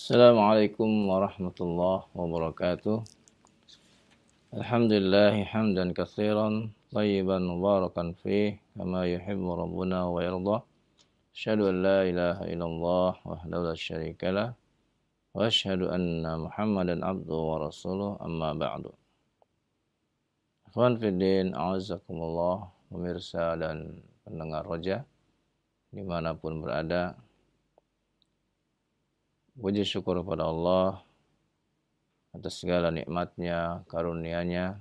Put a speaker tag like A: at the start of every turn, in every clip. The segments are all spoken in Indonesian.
A: Assalamualaikum warahmatullahi wabarakatuh. Alhamdulillah hamdan katsiran thayyiban mubarakan fih kama yuhibbu rabbuna wa yarda. Asyhadu an la ilaha illallah wahdahu la syarikalah wa asyhadu anna Muhammadan abduhu wa rasuluh amma ba'du. Ikhwan fiddin, a'azzakumullah, pemirsa dan pendengar Roja dimanapun berada. Puji syukur kepada Allah atas segala nikmatnya, karunia-Nya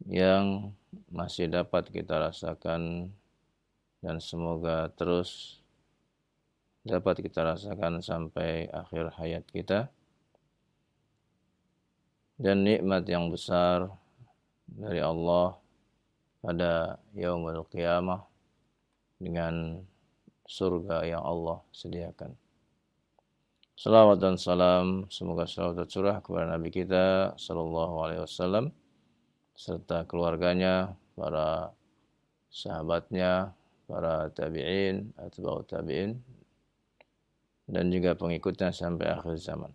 A: yang masih dapat kita rasakan dan semoga terus dapat kita rasakan sampai akhir hayat kita. Dan nikmat yang besar dari Allah pada yaumul qiyamah dengan surga yang Allah sediakan. Salawat dan salam semoga selalu tercurah kepada Nabi kita sallallahu alaihi wasallam serta keluarganya, para sahabatnya, para tabi'in, atba'ut tabi'in, dan juga pengikutnya sampai akhir zaman.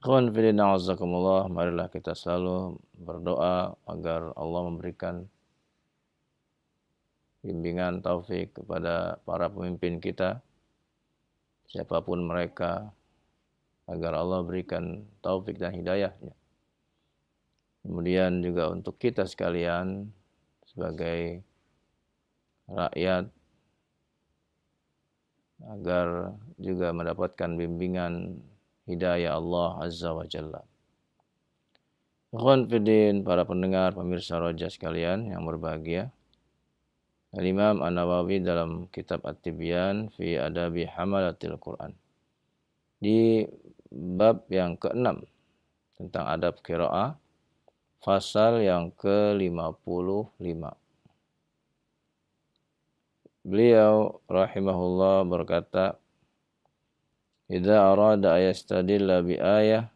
A: Ikhwan fillah a'azzakumullah, marilah kita selalu berdoa agar Allah memberikan bimbingan taufik kepada para pemimpin kita, siapapun mereka, agar Allah berikan taufik dan hidayahnya. Kemudian juga untuk kita sekalian sebagai rakyat agar juga mendapatkan bimbingan hidayah Allah Azza wa Jalla. Ikhwan fiddin, para pendengar, pemirsa Roja sekalian yang berbahagia. Al-Imam An-Nawawi dalam kitab At-Tibyan fi Adabi Hamalatil Quran, di bab yang ke-6 tentang adab qiraah, pasal yang ke-55. Beliau rahimahullah berkata, "Idza arada ayastadilla bi ayah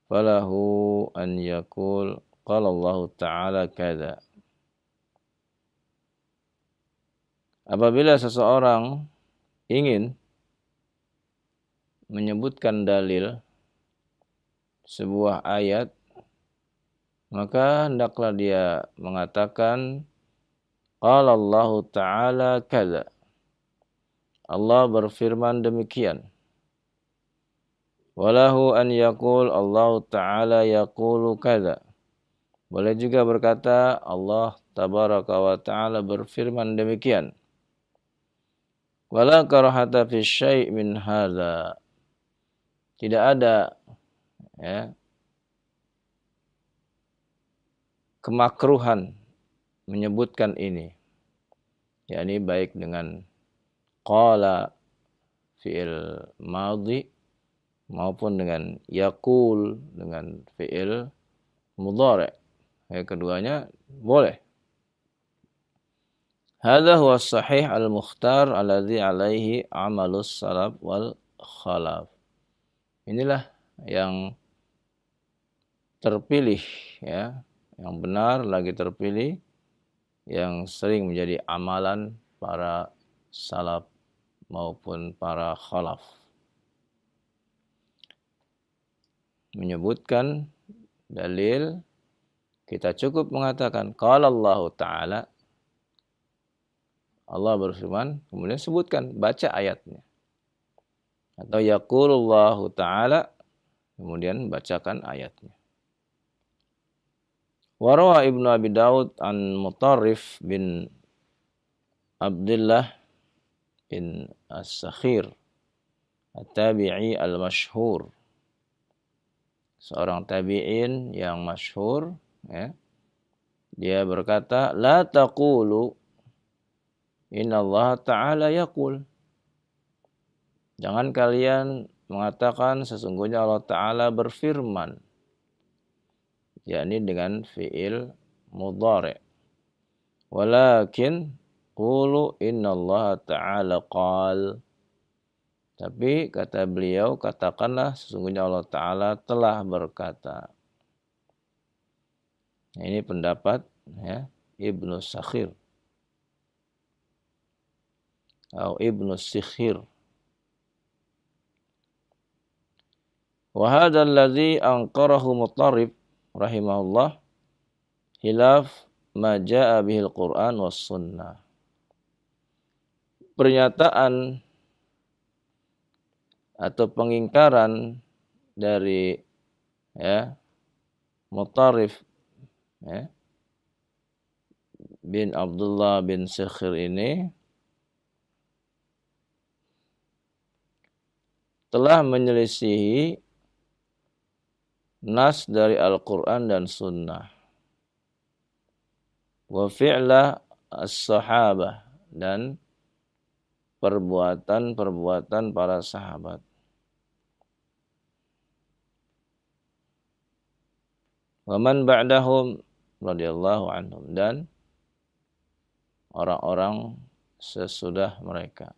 A: falahu an yaqul qala Allah Ta'ala kadza." Apabila seseorang ingin menyebutkan dalil sebuah ayat, maka hendaklah dia mengatakan qala Allah Ta'ala kadza. Allah berfirman demikian. Walahu an yaqul Allah Ta'ala yaqulu kadza. Boleh juga berkata Allah tabaraka wa ta'ala berfirman demikian. Wala karahata fi syai' min hadza. Tidak ada kemakruhan menyebutkan ini, yakni baik dengan qala fi'il madhi maupun dengan yaqul dengan fi'il mudhari'. Keduanya boleh. Hadza huwa sahih al-mukhtar alladhi alaihi amalus salaf wal khalaf. Inilah yang terpilih, yang benar lagi terpilih, yang sering menjadi amalan para salaf maupun para khalaf. Menyebutkan dalil, kita cukup mengatakan qala Allah Ta'ala, Allah berfirman, kemudian sebutkan, baca ayatnya. Atau yaqulullahu Ta'ala, kemudian bacakan ayatnya. Warawa Ibnu Abi Daud an Mutarrif bin Abdullah bin As-Sakhir At-Tabi'i al-Mashhur, seorang tabi'in yang masyhur, dia berkata, la taqulu inna Allah Ta'ala yaqul. Jangan kalian mengatakan sesungguhnya Allah Ta'ala berfirman, yakni dengan fi'il mudhari'. Walakin qulu inna Allah Ta'ala qal. Tapi kata beliau, katakanlah sesungguhnya Allah Ta'ala telah berkata. Ini pendapat Ibnu Sakhir atau Ibnu Sikhir Wa hadha alladhi anqarahu Muttarrib rahimahullah hilaf ma jaa bihil Qur'an was sunnah. Pernyataan atau pengingkaran dari Muttarrif bin Abdullah bin Sakhir ini telah menyelisihi nas dari Al-Quran dan Sunnah. Wa fi'la as-sahabah, dan perbuatan para sahabat. Wa man ba'dahum radhiyallahu anhum, dan orang-orang sesudah mereka.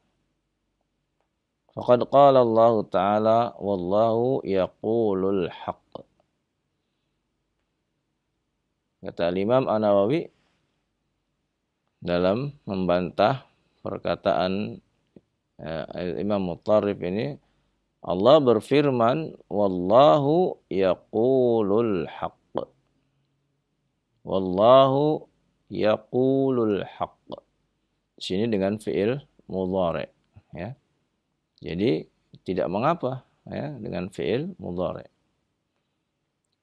A: Faqad qala Allah Ta'ala wallahu yaqulul haqq. Kata Imam An-Nawawi dalam membantah perkataan Imam Muttarrif ini, Allah berfirman wallahu yaqulul haqq. Wallahu yaqulul haqq. Di sini dengan fi'il mudhari', ya. Jadi tidak mengapa dengan fi'il mudhari'.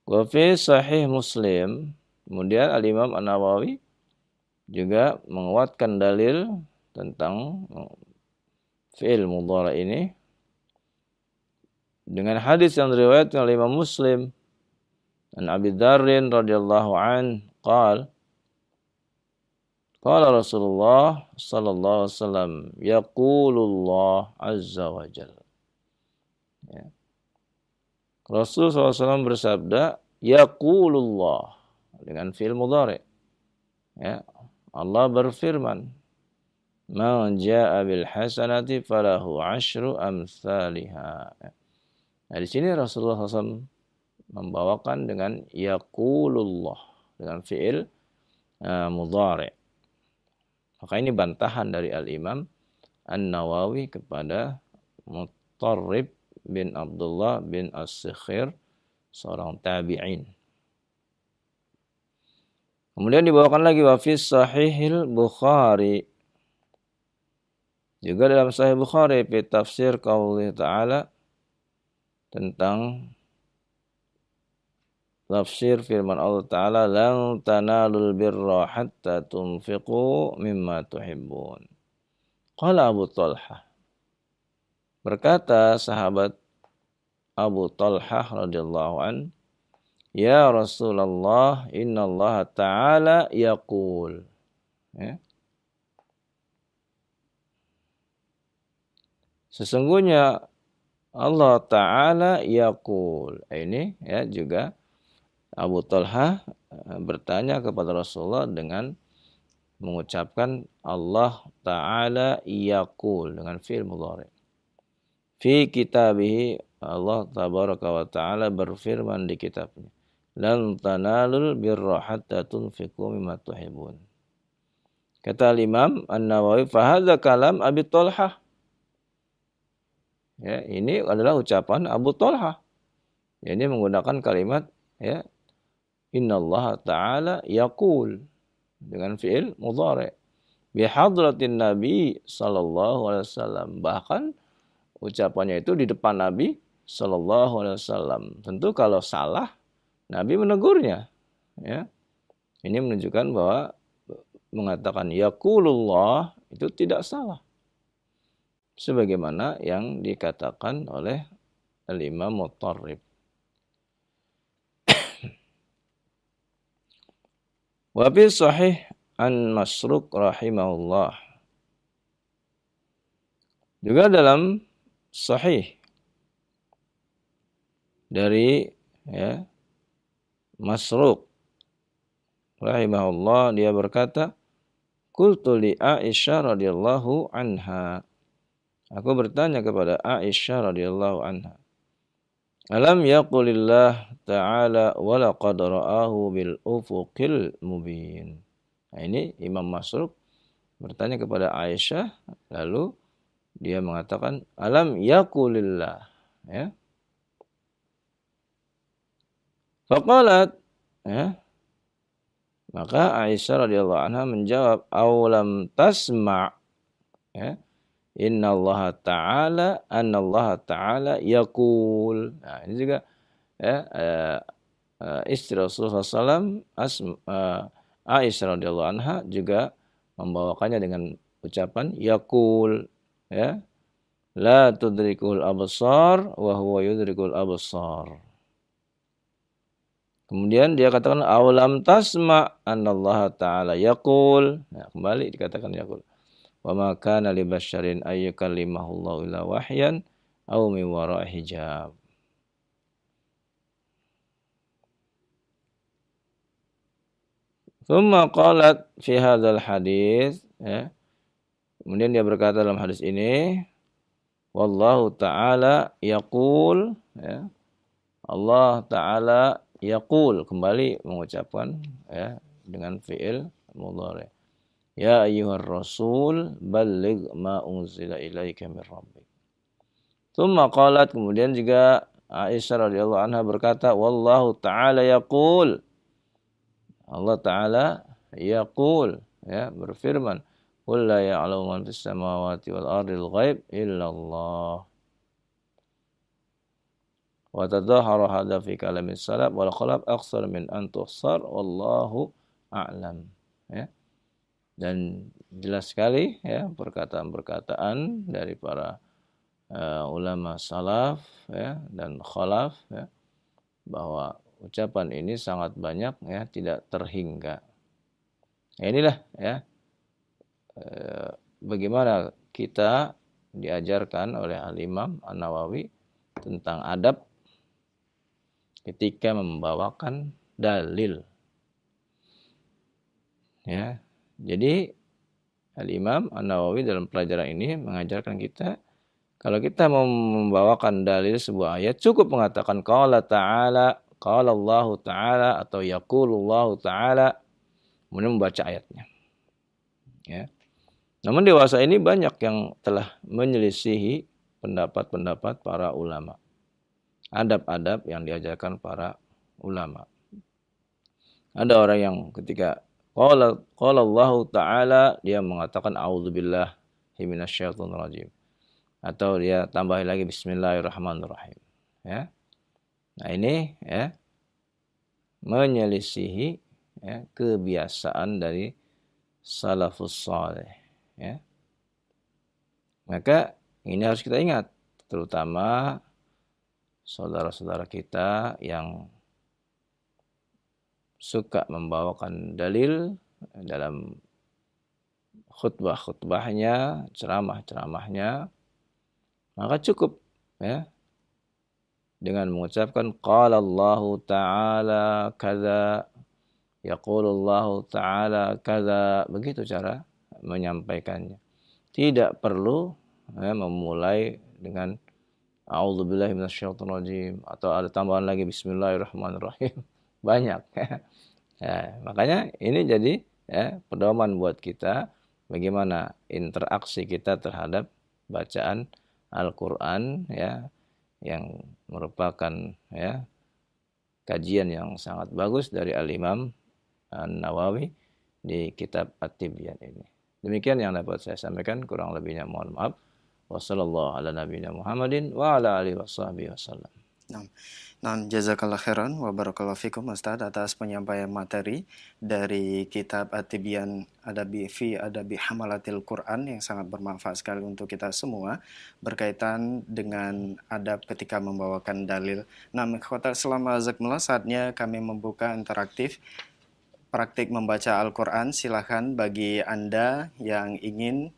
A: Wa fi sahih Muslim, kemudian Al-Imam An-Nawawi juga menguatkan dalil tentang fi'il mudhari' ini dengan hadis yang diriwayatkan oleh Imam Muslim an Abi Dzarrin radhiyallahu an qala Rasulullah sallallahu alaihi wasallam yaqulullah azza wa jalla. Rasulullah SAW bersabda yaqulullah dengan fi'il mudhari'. Allah berfirman, "Man jaa'a bil hasanati falahu 'asyru amsalihha." Nah, di sini Rasulullah SAW membawakan dengan yaqulullah dengan fi'il mudhari'. Maka ini bantahan dari Al-Imam An-Nawawi kepada Muttarrib bin Abdullah bin As-Sakhir, seorang tabi'in. Kemudian dibawakan lagi wa fi sahihil Bukhari. Juga dalam Sahih Bukhari fi tafsir qaulih ta'ala, tentang tafsir firman Allah Ta'ala, lan tanalul birra hatta tunfiqu mimma tuhibbun. Qala Abu Talhah, berkata sahabat Abu Talhah radhiyallahu an, ya Rasulullah, inna Allah Ta'ala yaqul. Sesungguhnya Allah Ta'ala yaqul. Ini juga Abu Talhah bertanya kepada Rasulullah dengan mengucapkan Allah Ta'ala yaqul dengan fi'il mudhari'. Fi kitabihi, Allah tabaraka wa ta'ala berfirman di kitabnya, lan tanalul birra hatta tunfiqu mimma tuhibbun. Kata Imam An-Nawawi, fa hadza kalam Abi Talhah. Ini adalah ucapan Abu Talhah. Ini menggunakan kalimat innallaha ta'ala yaqul dengan fi'il mudhari' bi hadratin Nabi sallallahu alaihi wasallam. Bahkan ucapannya itu di depan Nabi sallallahu alaihi wasallam. Tentu kalau salah Nabi menegurnya. Ini menunjukkan bahwa mengatakan yaqulullah itu tidak salah, sebagaimana yang dikatakan oleh Al-Imam Muttarrib. Wa fi sahih an Masruq rahimahullah. Juga dalam sahih dari Masruq rahimahullah, dia berkata, qultu li Aisyah radhiyallahu anha. Aku bertanya kepada Aisyah radhiyallahu anha, alam yaqulillah ta'ala wa laqad ra'ahu bil ufuqil mubin. Nah, ini Imam Masruq bertanya kepada Aisyah, lalu dia mengatakan alam yaqulillah, Faqalat, ya, maka Aisyah radhiyallahu anha menjawab, "Awalam tasma'?" Ya. Annallaha ta'ala yaqul. Nah, ini juga ya, istri Rasulullah SAW, Aisyah radhiyallahu anha juga membawakannya dengan ucapan yaqul, ya, la tudrikul absar wa huwa yudrikul absar. Kemudian dia katakan awalam tasma annallaha ta'ala yaqul. Nah, kembali dikatakan yaqul. Wa ma kana li basyarin ay yukallimahullahu illa wahyan aw min wara'i hijab. Thumma qalat fi hadzal hadis, ya. Kemudian dia berkata dalam hadis ini, wallahu ta'ala yaqul, ya. Allah Ta'ala yaqul, kembali mengucapkan, ya, dengan fi'il mudhari. Ya ayyuhar rasul balligh ma unzila ilaika min rabbik. Tsumma qalat, kemudian juga Aisyah radhiyallahu anha berkata, wallahu ta'ala yaqul. Allah Ta'ala yaqul, ya, berfirman, qul la ya'lamu man fis samawati wal ardil ghaib illallah. Wa tadahhara hadza fi kalamis salaf wal khalaf aqsar min an tuhsar wallahu a'lam, ya. Dan jelas sekali, ya, perkataan-perkataan dari para ulama salaf, ya, dan khalaf, ya, bahwa ucapan ini sangat banyak, ya, tidak terhingga. Ya, inilah, ya, bagaimana kita diajarkan oleh Al-Imam An-Nawawi tentang adab ketika membawakan dalil. Ya, jadi Al-Imam An-Nawawi dalam pelajaran ini mengajarkan kita, kalau kita mau membawakan dalil sebuah ayat, cukup mengatakan qala ta'ala, qala Allah ta'ala, atau yaqulullahu ta'ala, kemudian membaca ayatnya. Ya. Namun dewasa ini banyak yang telah menyelisihi pendapat-pendapat para ulama. Adab-adab yang diajarkan para ulama. Ada orang yang ketika qala Allah ta'ala, dia mengatakan a'udzubillahi minasyaitonir rajim. Atau dia tambahin lagi bismillahirrahmanirrahim. Ya. Nah, ini, ya, menyelisihi, ya, kebiasaan dari salafus saleh, ya. Maka ini harus kita ingat, terutama saudara-saudara kita yang suka membawakan dalil dalam khutbah-khutbahnya, ceramah-ceramahnya, maka cukup, ya, dengan mengucapkan qala Allahu ta'ala kadza, yaqulullahu ta'ala kadza, begitu cara menyampaikannya. Tidak perlu, ya, memulai dengan a'udzubillahi minasyaitonir rajim atau ada tambahan lagi bismillahirrahmanirrahim. Banyak, ya, makanya ini jadi, ya, pedoman buat kita bagaimana interaksi kita terhadap bacaan Al-Qur'an, ya, yang merupakan, ya, kajian yang sangat bagus dari Al-Imam An-Nawawi di kitab At-Tibyan ini. Demikian yang dapat saya sampaikan, kurang lebihnya mohon maaf. Wassallallahu ala nabiyina Muhammadin wa ala alihi washabbihi wasallam.
B: Nah, jazakallah khairan wa barakallahu fikum Ustaz atas penyampaian materi dari kitab At-Tibyan Adabi Hamalatil Quran yang sangat bermanfaat sekali untuk kita semua berkaitan dengan adab ketika membawakan dalil. Nah, ikhwatal Islam azakumullah, saatnya kami membuka interaktif praktik membaca Al-Quran. Silahkan bagi Anda yang ingin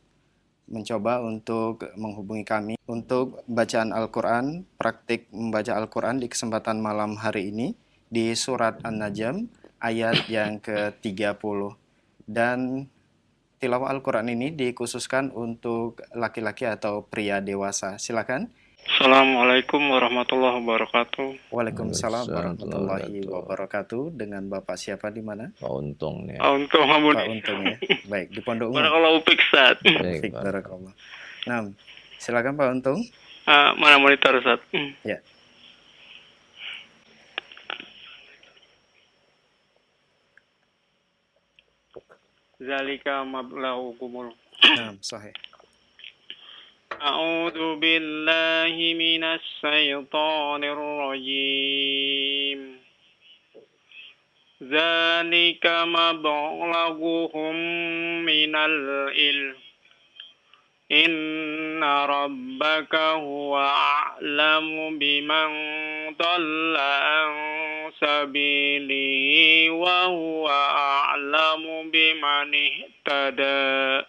B: mencoba untuk menghubungi kami untuk bacaan Al-Quran, praktik membaca Al-Quran di kesempatan malam hari ini di surat An-Najm ayat yang ke-30. Dan tilawah Al-Quran ini dikhususkan untuk laki-laki atau pria dewasa. Silakan.
C: Assalamualaikum warahmatullahi wabarakatuh.
B: Waalaikumsalam warahmatullahi wabarakatuh. Dengan Bapak siapa di mana?
A: Pak Untung nih.
C: Pak Untung, Hamun.
B: Pak Untung, ya. Baik, di Pondok Ungu.
C: Barakallahu fik, Ustaz.
B: Baik, barakallah. Nah, silakan Pak Untung.
C: Mana monitor, Ustaz?
B: Ya.
C: Zalika mablaghukumul.
B: Naam, sahih.
C: A'udzu billahi minasy syaithanir rajim. Zalika mablaghuhum minal ilm. Inna rabbaka huwa a'lamu biman dhalla an sabilihi wa huwa a'lamu biman ihtada.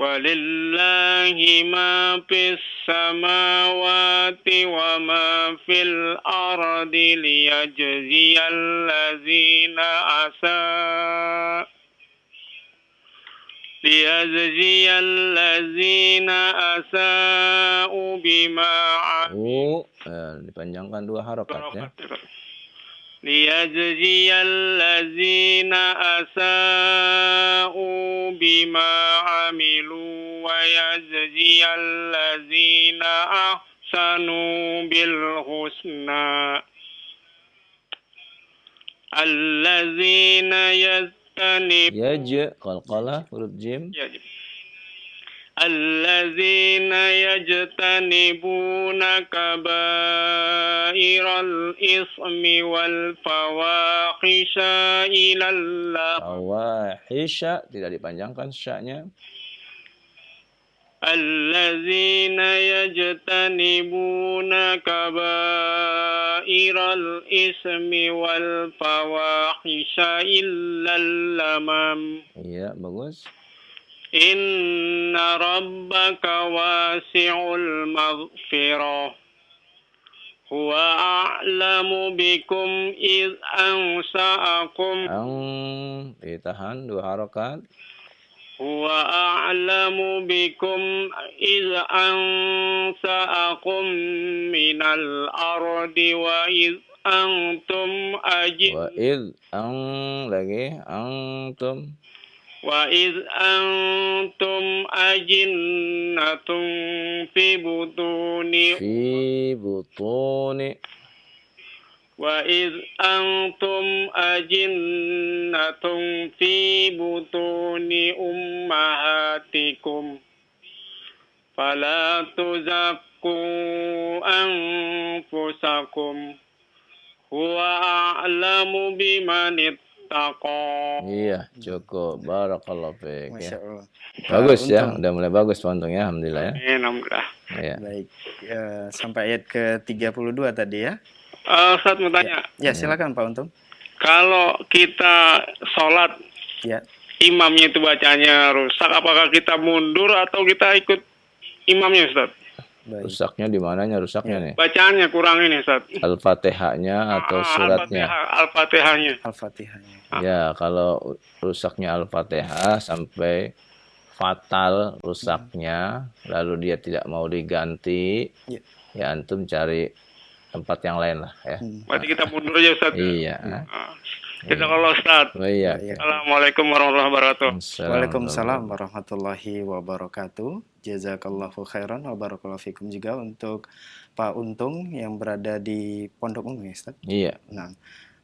C: Walillahi ma fis samawati wa ma fil ardi liyajziyal ladzina asa'u bima
A: dipanjangkan 2 harokat ya.
C: liyajziyal ladzina asa'u bima amilu wa yajziyal ladzina ahsanu bil husna alladzina
A: qalqalah huruf jim.
C: Alladzina yajtanibuna kabairal ismi wal fawahisha ilallah.
A: Fawahisha tidak dipanjangkan sya-nya.
C: Alladzina yajtanibuna kabairal ismi wal fawahisha illal lamam.
A: Iya, bagus.
C: Inna rabbaka wasi'ul maghfirah. Huwa a'lamu bikum iz ansa'akum.
A: Ditahan 2 harokat.
C: Huwa a'lamu bikum iz ansa'akum minal ardi wa iz antum antum wa iz antum ajinnatun fi butuni wa iz antum ajinnatun fi butuni ummahatikum fala tuzakku anfusakum huwa a'lamu biman ittaqa.
A: Iya, cukup. Barakallahu fiik ya.
B: Masyaallah.
A: Bagus ya, udah mulai bagus Pak Untung ya, alhamdulillah ya.
C: Alhamdulillah.
A: Iya.
B: Baik, sampai ayat ke-32 tadi ya.
C: Ustaz mau tanya.
B: Ya, silakan Pak Untung.
C: Kalau kita sholat,
B: Ya.
C: imamnya itu bacanya rusak, apakah kita mundur atau kita ikut imamnya, Ustaz?
B: Baik.
A: Rusaknya di mananya rusaknya nih?
C: Bacaannya kurang ini, Ustaz.
A: Al-Fatihahnya atau suratnya?
C: Al-Fatihahnya.
B: Al-Fatihahnya.
A: Ya, kalau rusaknya Al-Fatihah sampai fatal rusaknya, lalu dia tidak mau diganti, ya antum cari tempat yang lain lah ya.
C: Berarti kita mundur aja, Ustaz.
A: Iya.
C: Jazakallah, Ustaz.
A: Iya.
C: Assalamualaikum warahmatullahi wabarakatuh.
B: Waalaikumsalam warahmatullahi wabarakatuh. Jazakallahu khairan wa barakallahu fikum juga untuk Pak Untung yang berada di Pondok Ungu, Ustaz.
A: Iya.
B: Nah,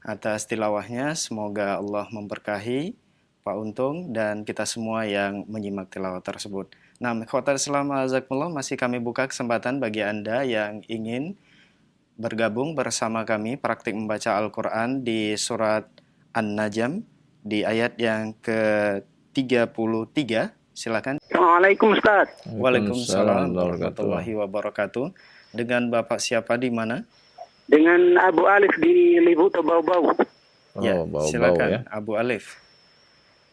B: atas tilawahnya semoga Allah memberkahi Pak Untung dan kita semua yang menyimak tilawah tersebut. Nah, ikhwatal Islam azakumullah, masih kami buka kesempatan bagi Anda yang ingin bergabung bersama kami praktik membaca Al-Quran di surat An-Najm di ayat yang ke-33. Silakan.
C: Assalamualaikum, Ustaz.
B: Waalaikumsalam warahmatullahi wabarakatuh. Dengan Bapak siapa di mana?
C: Dengan Abu Alif di Libuto Bau-Bau.
B: Ya,
A: bau-bau
B: silakan
A: ya.
B: Abu Alif.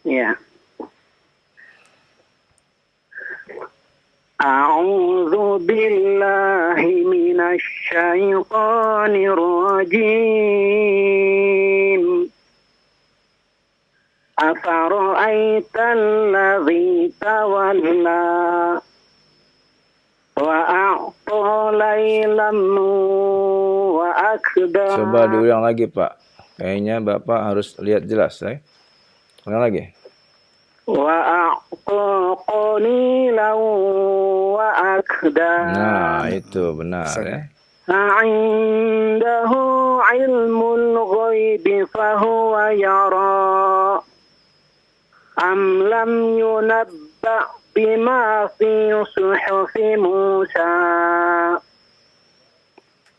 C: Ya. A'udzu billahi minasy syaithanir rajim. Afara'aital ladzi tawalla wa a'ta laylan wa akda.
A: Coba diulang lagi, Pak. Kayaknya Bapak harus lihat jelas, ya. Ulang lagi.
C: Wa a'ta qalilan wa akda.
A: Nah, itu benar ya.
C: A'indahu ilmul ghaibi fahuwa yara.
D: أم لم ينبأ بما في صحف موسى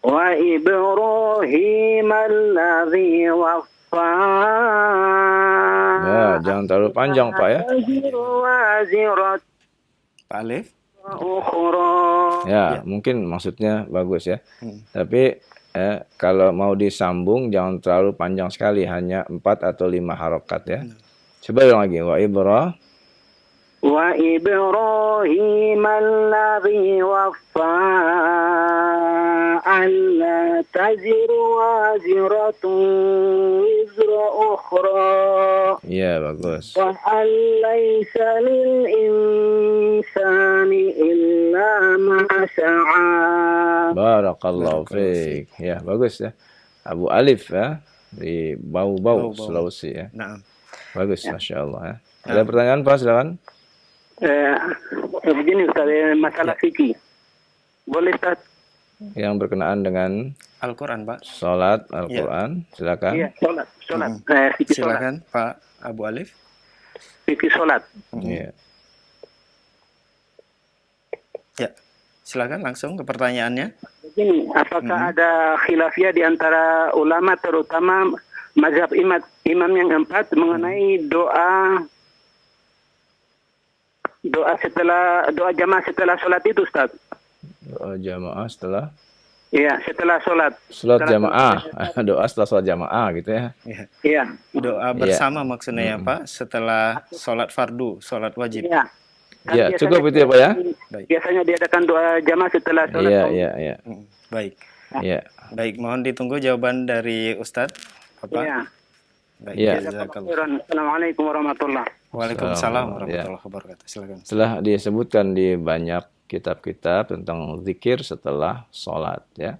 D: وإبراهيم الذي وفى
A: Ya, jangan terlalu panjang Pak ya.
D: تزر وازرة
B: Pak Alif.
D: أخرى.
A: Ya, mungkin maksudnya bagus ya.
B: Hmm.
A: Tapi kalau mau disambung jangan terlalu panjang sekali, hanya 4 atau 5 harokat ya. Coba ulang lagi.
D: وإبراهيم الذي وفى ألا تزر وازرة وزر أخرى
A: Iya, bagus.
D: وأن ليس للإنسان إلا ما سعى.
A: Barakallahu fiik. Ya, bagus ya. Abu Alif ya, di Bau-Bau, Sulawesi ya.
B: Nah,
A: Bagus, Masya Allah ya. Ada pertanyaan Pak, silakan.
D: Begini Ustaz, masalah fikih. Boleh Ustaz?
A: Yang berkenaan dengan
B: Al-Quran, Pak.
A: sholat Al-Quran, silakan.
D: Iya, sholat. Fikih sholat.
B: Silakan, Pak Abu Alif.
D: Fikih sholat.
A: Iya.
B: Ya, silakan langsung ke pertanyaannya.
D: Begini, apakah ada khilafiyah di antara ulama, terutama mazhab imam yang 4 mengenai doa jamaah setelah sholat itu, Ustaz?
A: Doa jamaah setelah
D: Iya, setelah sholat.
A: sholat jamaah. Doa setelah sholat jamaah gitu ya.
D: Iya.
B: Doa bersama maksudnya ya, Pak, setelah sholat fardu, sholat wajib.
D: Iya.
A: Ya,
D: Biasanya-
A: cukup itu ya Pak ya.
D: Biasanya diadakan doa jamaah setelah sholat.
A: Iya.
B: Baik.
A: Iya.
B: Baik, mohon ditunggu jawaban dari Ustadz. Bapak.
D: Iya.
B: Baik,
A: Iya.
B: jazakallah.
D: Assalamualaikum warahmatullahi.
B: Waalaikumsalam
A: Ya.
B: warahmatullahi wabarakatuh. Silakan.
A: Setelah disebutkan di banyak kitab-kitab tentang zikir setelah sholat ya.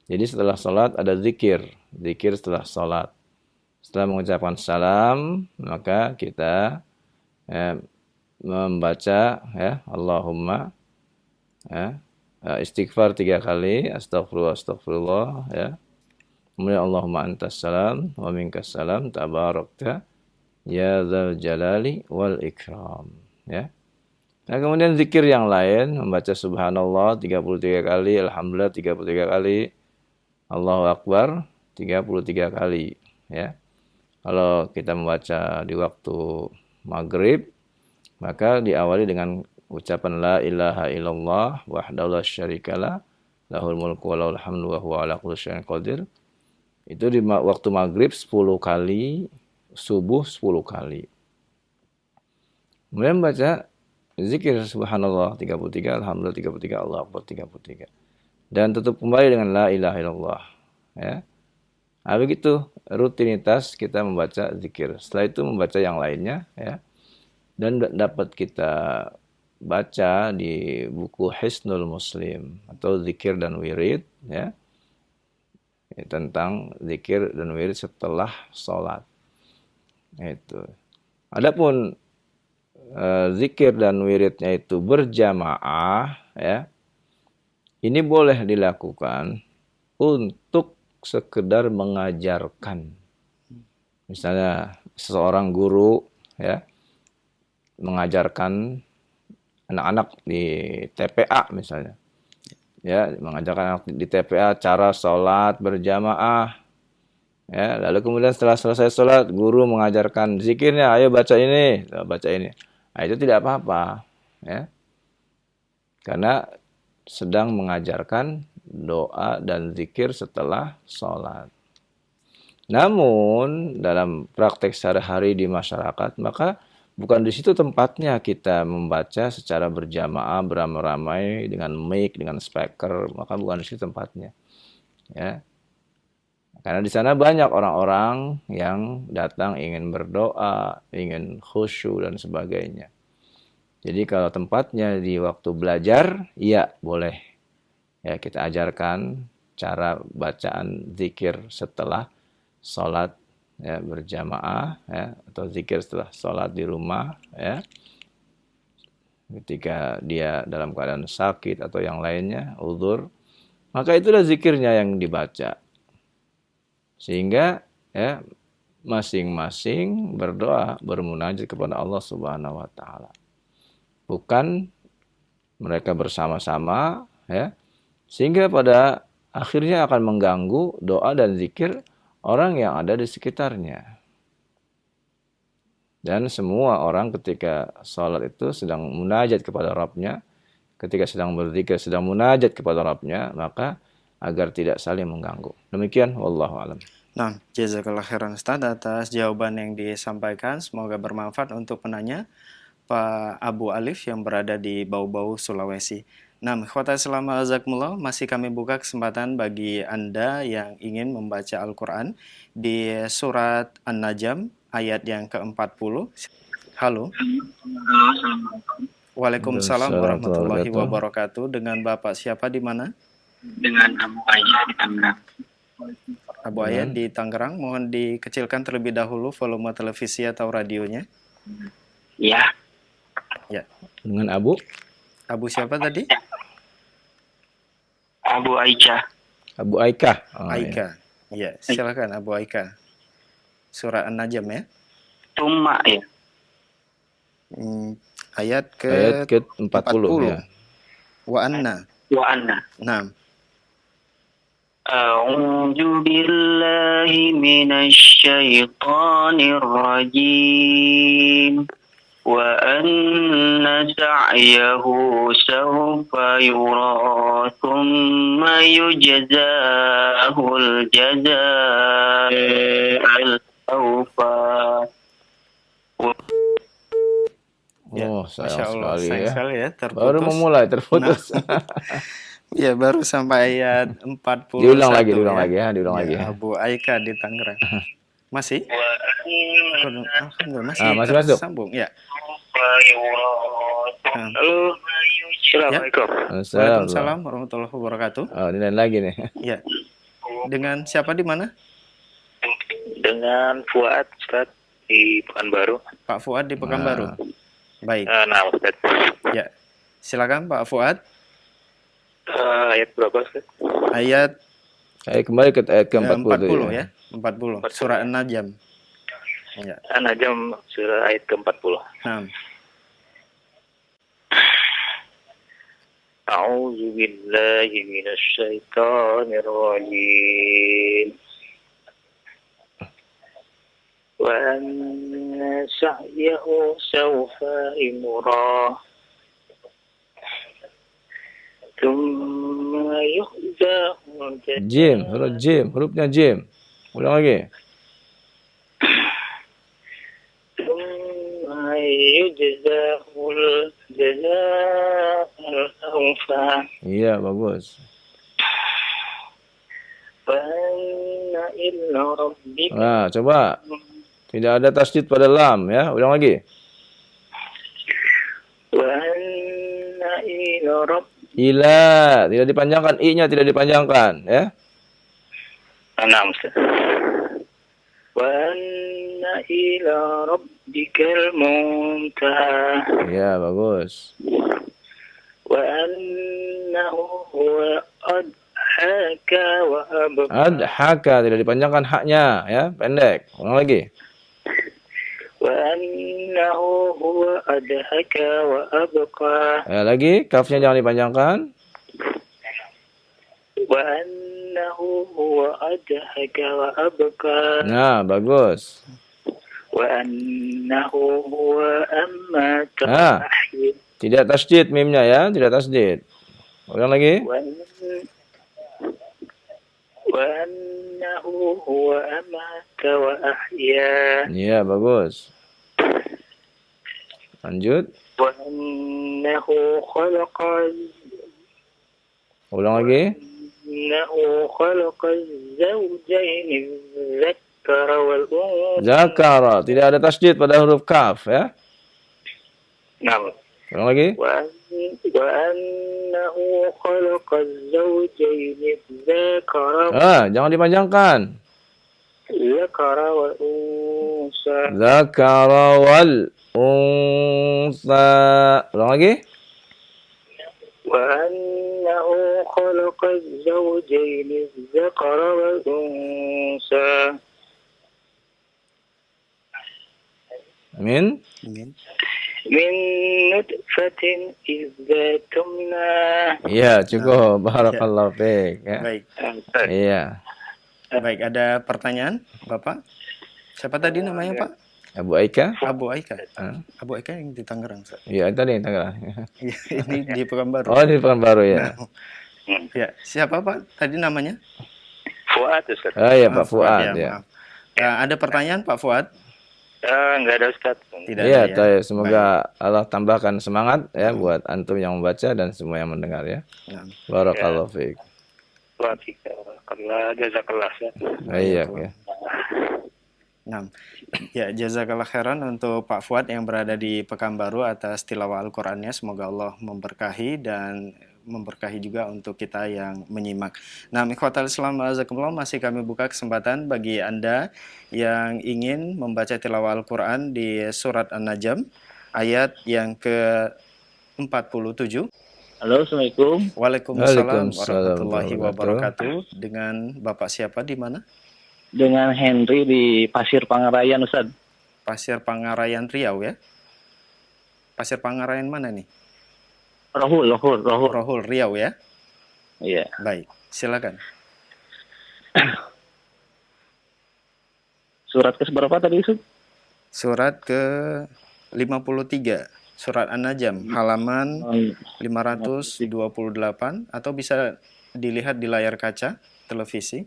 A: Jadi setelah sholat ada zikir setelah sholat. Setelah mengucapkan salam, maka kita membaca ya Allahumma istighfar 3 kali, astagfirullah ya. Kemudian Allahumma antas salam wa minkas salam tabarakta ya dzal jalali wal ikram ya. Nah, kemudian zikir yang lain membaca subhanallah 33 kali, alhamdulillah 33 kali, Allahu akbar 33 kali ya. Kalau kita membaca di waktu maghrib, maka diawali dengan ucapan la ilaha illallah wahdahu la syarikalah lahul mulku wa lahul hamdu wa huwa ala kulli syai'in qadir. Itu di waktu maghrib 10 kali, subuh 10 kali. Kemudian baca zikir subhanallah 33, alhamdulillah 33, Allahu akbar 33. Dan tutup kembali dengan la ilaha illallah ya. Nah, begitu rutinitas kita membaca zikir. Setelah itu membaca yang lainnya ya. Dan dapat kita baca di buku Hisnul Muslim atau zikir dan wirid ya. Tentang zikir dan wirid setelah sholat. Itu. Adapun zikir dan wiridnya itu berjamaah ya. Ini boleh dilakukan untuk sekedar mengajarkan. Misalnya seseorang guru ya mengajarkan anak-anak di TPA misalnya. Ya, mengajarkan anak di TPA cara sholat berjamaah. Ya, lalu kemudian setelah selesai sholat, guru mengajarkan zikirnya, ayo baca ini, baca ini. Nah, itu tidak apa-apa, ya. Karena sedang mengajarkan doa dan zikir setelah sholat. Namun, dalam praktek sehari-hari di masyarakat, maka bukan di situ tempatnya kita membaca secara berjamaah, beramai-ramai, dengan mic, dengan speaker, maka bukan di situ tempatnya. Ya. Karena di sana banyak orang-orang yang datang ingin berdoa, ingin khusyuk dan sebagainya. Jadi kalau tempatnya di waktu belajar, ya boleh. Ya, kita ajarkan cara bacaan zikir setelah sholat ya, berjamaah ya, atau zikir setelah sholat di rumah ya. Ketika dia dalam keadaan sakit atau yang lainnya, uzur, maka itulah zikirnya yang dibaca. Sehingga ya masing-masing berdoa, bermunajat kepada Allah Subhanahu wa taala. Bukan mereka bersama-sama, ya. Sehingga pada akhirnya akan mengganggu doa dan zikir orang yang ada di sekitarnya. Dan semua orang ketika sholat itu sedang munajat kepada Rabbnya, ketika sedang berzikir, sedang munajat kepada Rabbnya, maka agar tidak saling mengganggu. Demikian, wallahu a'lam.
B: Nah, jazakallah khairan Ustaz atas jawaban yang disampaikan. Semoga bermanfaat untuk penanya, Pak Abu Alif yang berada di Bau-Bau, Sulawesi. Nah, ikhwata Islam azakumullah, masih kami buka kesempatan bagi Anda yang ingin membaca Al-Quran di surat An-Najm ayat yang ke-40. Halo. Waalaikumsalam warahmatullahi wabarakatuh. Dengan Bapak siapa di mana?
E: Dengan Abu Ayah di Tangerang.
B: Abu Ayah di Tangerang, mohon dikecilkan terlebih dahulu volume televisi atau radionya.
E: Ya.
B: Ya.
A: Dengan Abu
B: Siapa tadi?
E: Abu Aisyah.
A: Abu Aika.
B: Aika. Ya, silakan Abu Aika. Surah An-Najm ya.
E: Tuma ya.
B: Ayat
A: Ayat ke-40 ya.
B: Wa anna.
E: Wa anna.
B: Naam.
E: A'udzu billahi minasy syaithanir rajim. Wa anna sa'yahu sawfa yura thumma yujzahul jazaa'al awfa.
A: Oh, sayang sekali ya.
B: Terputus.
A: Baru memulai terputus.
B: Ya, baru sampai ayat 40.
A: Diulang lagi ya.
B: Abu Aika di Tangerang. Masih? Alhamdulillah masih
A: masuk.
B: Sambung ya.
C: Halo. Assalamualaikum.
B: Waalaikumsalam warahmatullahi wabarakatuh.
A: Oh, ini lagi nih.
B: Ya. Dengan siapa di mana?
C: Dengan Fuad Ustaz di Pekanbaru.
B: Pak Fuad di Pekanbaru. Baik.
C: Nah, Ustaz.
B: Ya. Silakan Pak Fuad.
C: Ayat berapa Ustaz?
B: Ayat
A: Kembali ke ayat ke-40
B: ya. 40. Surah An-Najm. Ya.
C: An-Najm surah ayat ke-40.
B: Naam.
C: A'udzu billahi minasy syaithanir rajim. Wa anna sa'yahu sawfa yura. Thumma yuhzahu
A: Jim, hurufnya Jim. Ulang lagi.
C: thumma yujzahul jazaa'al awfa.
A: Iya, bagus.
C: Wa anna ila rabbika.
A: Nah, coba. Tidak ada tasydid pada lam ya. Ulang lagi.
C: Wa anna ila rabbika.
A: Ila, tidak dipanjangkan, i-nya tidak dipanjangkan ya.
C: Naam Ustaz. Wa anna ila rabbikal muntaha.
A: Iya, bagus.
C: Wa annahu huwa adhaka wa abqa.
A: Adhaka tidak dipanjangkan haknya ya, pendek. Ulang lagi.
C: Wa annahu huwa adhaka wa abqa.
A: Ya, lagi, kafnya jangan dipanjangkan.
C: Wa annahu huwa adhaka wa abqa.
A: Nah, bagus.
C: Wa annahu huwa amata
A: Ah.
C: wa ahya.
A: Tidak tasydid mimnya ya, tidak tasydid. Ulang lagi.
C: Wa annahu huwa amata wa ahya.
A: Iya, bagus. Lanjut.
C: Wa annahu khalaqa.
A: Ulang lagi.
C: Innahu khalaqa az-zawjayn adh-dhakara wal untha.
A: Zakara, tidak ada tasydid pada huruf kaf ya.
C: Naam.
A: Ulang lagi.
C: Wa annahu khalaqa az-zawjayn adh-dhakara
A: Jangan dipanjangkan.
C: wal untha.
A: Zakara wal unsa. Ulang lagi.
C: Wa annahu khalaqa az-zawjayn adh-dhakara wal untha.
A: Min?
B: Min.
D: Min nutfatin idza tumna.
A: Iya, cukup. Barakallahu fiik. Ya.
B: Baik.
A: Iya.
B: Baik, ada pertanyaan, Bapak? Siapa tadi namanya, Pak?
A: Abu Aika?
B: Abu Aika.
A: Ah.
B: Abu Aika yang di Tangerang, Ustaz.
A: Iya, tadi yang Tangerang.
B: Iya, ini di Pekanbaru.
A: Oh, di Pekanbaru ya.
B: Ya, siapa Pak tadi namanya?
C: Fuad, Ustaz.
A: Oh iya, Pak
B: Fuad,
A: Fuad ya.
B: maaf. Ada pertanyaan Pak Fuad?
C: Enggak ada, Ustaz.
B: Tidak
A: Iya,
B: ada ya.
A: semoga Allah tambahkan semangat ya buat antum yang membaca dan semua yang mendengar ya.
B: Nah,
A: Barakallahu fiik.
C: Waalaikumsalam. Jazakallah.
A: Iya, ya.
B: nah, ya jazakallah khairan untuk Pak Fuad yang berada di Pekanbaru atas tilawah Al-Qur'annya. Semoga Allah memberkahi dan memberkahi juga untuk kita yang menyimak. Nah, ikhwatal Islam azakumullah, masih kami buka kesempatan bagi Anda yang ingin membaca tilawah Al-Qur'an di surat An-Najm ayat yang ke-47.
E: Halo, Assalamualaikum.
B: Waalaikumsalam
A: Waalaikumsalam
B: warahmatullahi
A: warahmatullahi
B: wabarakatuh. Dengan Bapak siapa di mana?
E: Dengan Henry di Pasir Pangarayan, Ustaz.
B: Pasir Pangarayan Riau ya? Pasir Pangarayan mana nih?
E: Rohul.
B: Rohul Riau ya?
E: Iya.
B: Baik, silakan.
E: Surat ke seberapa tadi, Ustaz?
B: Surat ke-53, surat An-Najm, halaman 528, atau bisa dilihat di layar kaca televisi.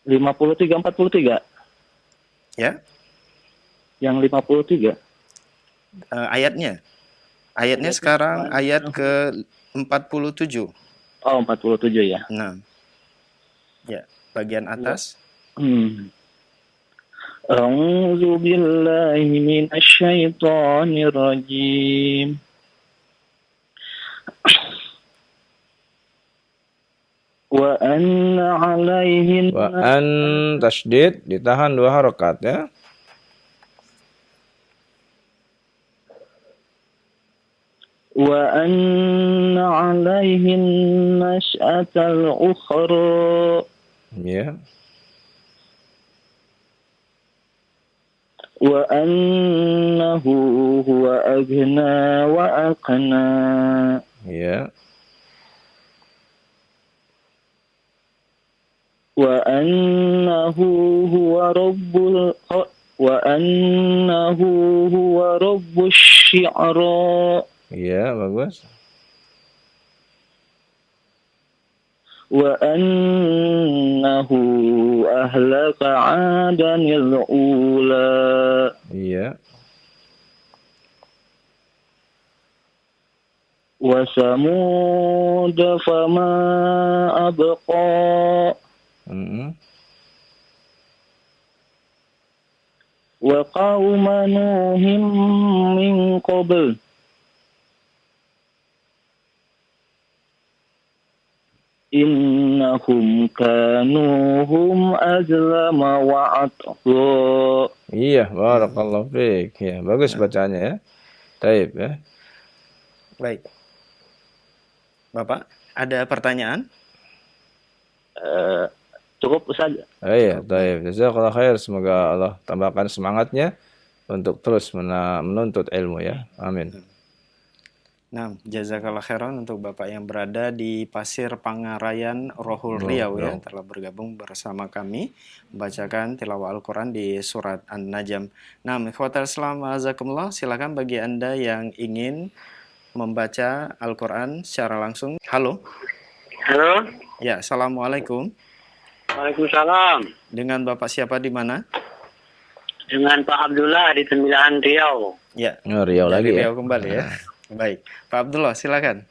E: 53 43.
B: Ya,
E: Yang 53.
B: ayatnya. Ayatnya sekarang ayat ke-47.
E: Oh, 47 ya.
B: Nah, ya, bagian atas.
E: A'udzu billahi minasyaitonir rajim. Wa anna 'alaihin
A: Wa an tasydid ditahan 2 harakat ya.
E: wa anna 'alaihin nas'atal ukhra.
A: Ya.
E: Wa annahu huwa aghna wa aqna.
A: Ya.
E: Wa annahu huwa rabbus syi'ra.
A: Iya, bagus.
E: Wa annahu ahlaka 'adanil ula.
A: Iya.
E: Wa samud fama abqa. Wa qauma nuhim min qabl. Innahum kanu hum azlama wa atgha.
A: Iya, barakallahu fiik. Ya, bagus bacaannya ya. Taib ya.
B: Baik. Bapak, ada pertanyaan?
E: Cukup Ustaz.
A: Iya, taib. Jazakallahu khair. Semoga Allah tambahkan semangatnya untuk terus menuntut ilmu ya. Amin.
B: Nah, jazakallah khairan untuk Bapak yang berada di Pasir Pangarayan Rohul Riau ya, telah bergabung bersama kami membacakan tilawah Al-Quran di surat An-Najm. Nah, ikhwatal Islam azakumullah, silakan bagi Anda yang ingin membaca Al-Quran secara langsung. Halo.
D: Halo.
B: Ya, Assalamualaikum.
D: Waalaikumsalam.
B: Dengan Bapak siapa di mana?
D: Dengan Pak Abdullah di Tembilahan Riau.
B: Ya,
A: Oh, Riau
B: dari
A: lagi ya.
B: Riau kembali ya. Baik, Pak Abdullah silakan.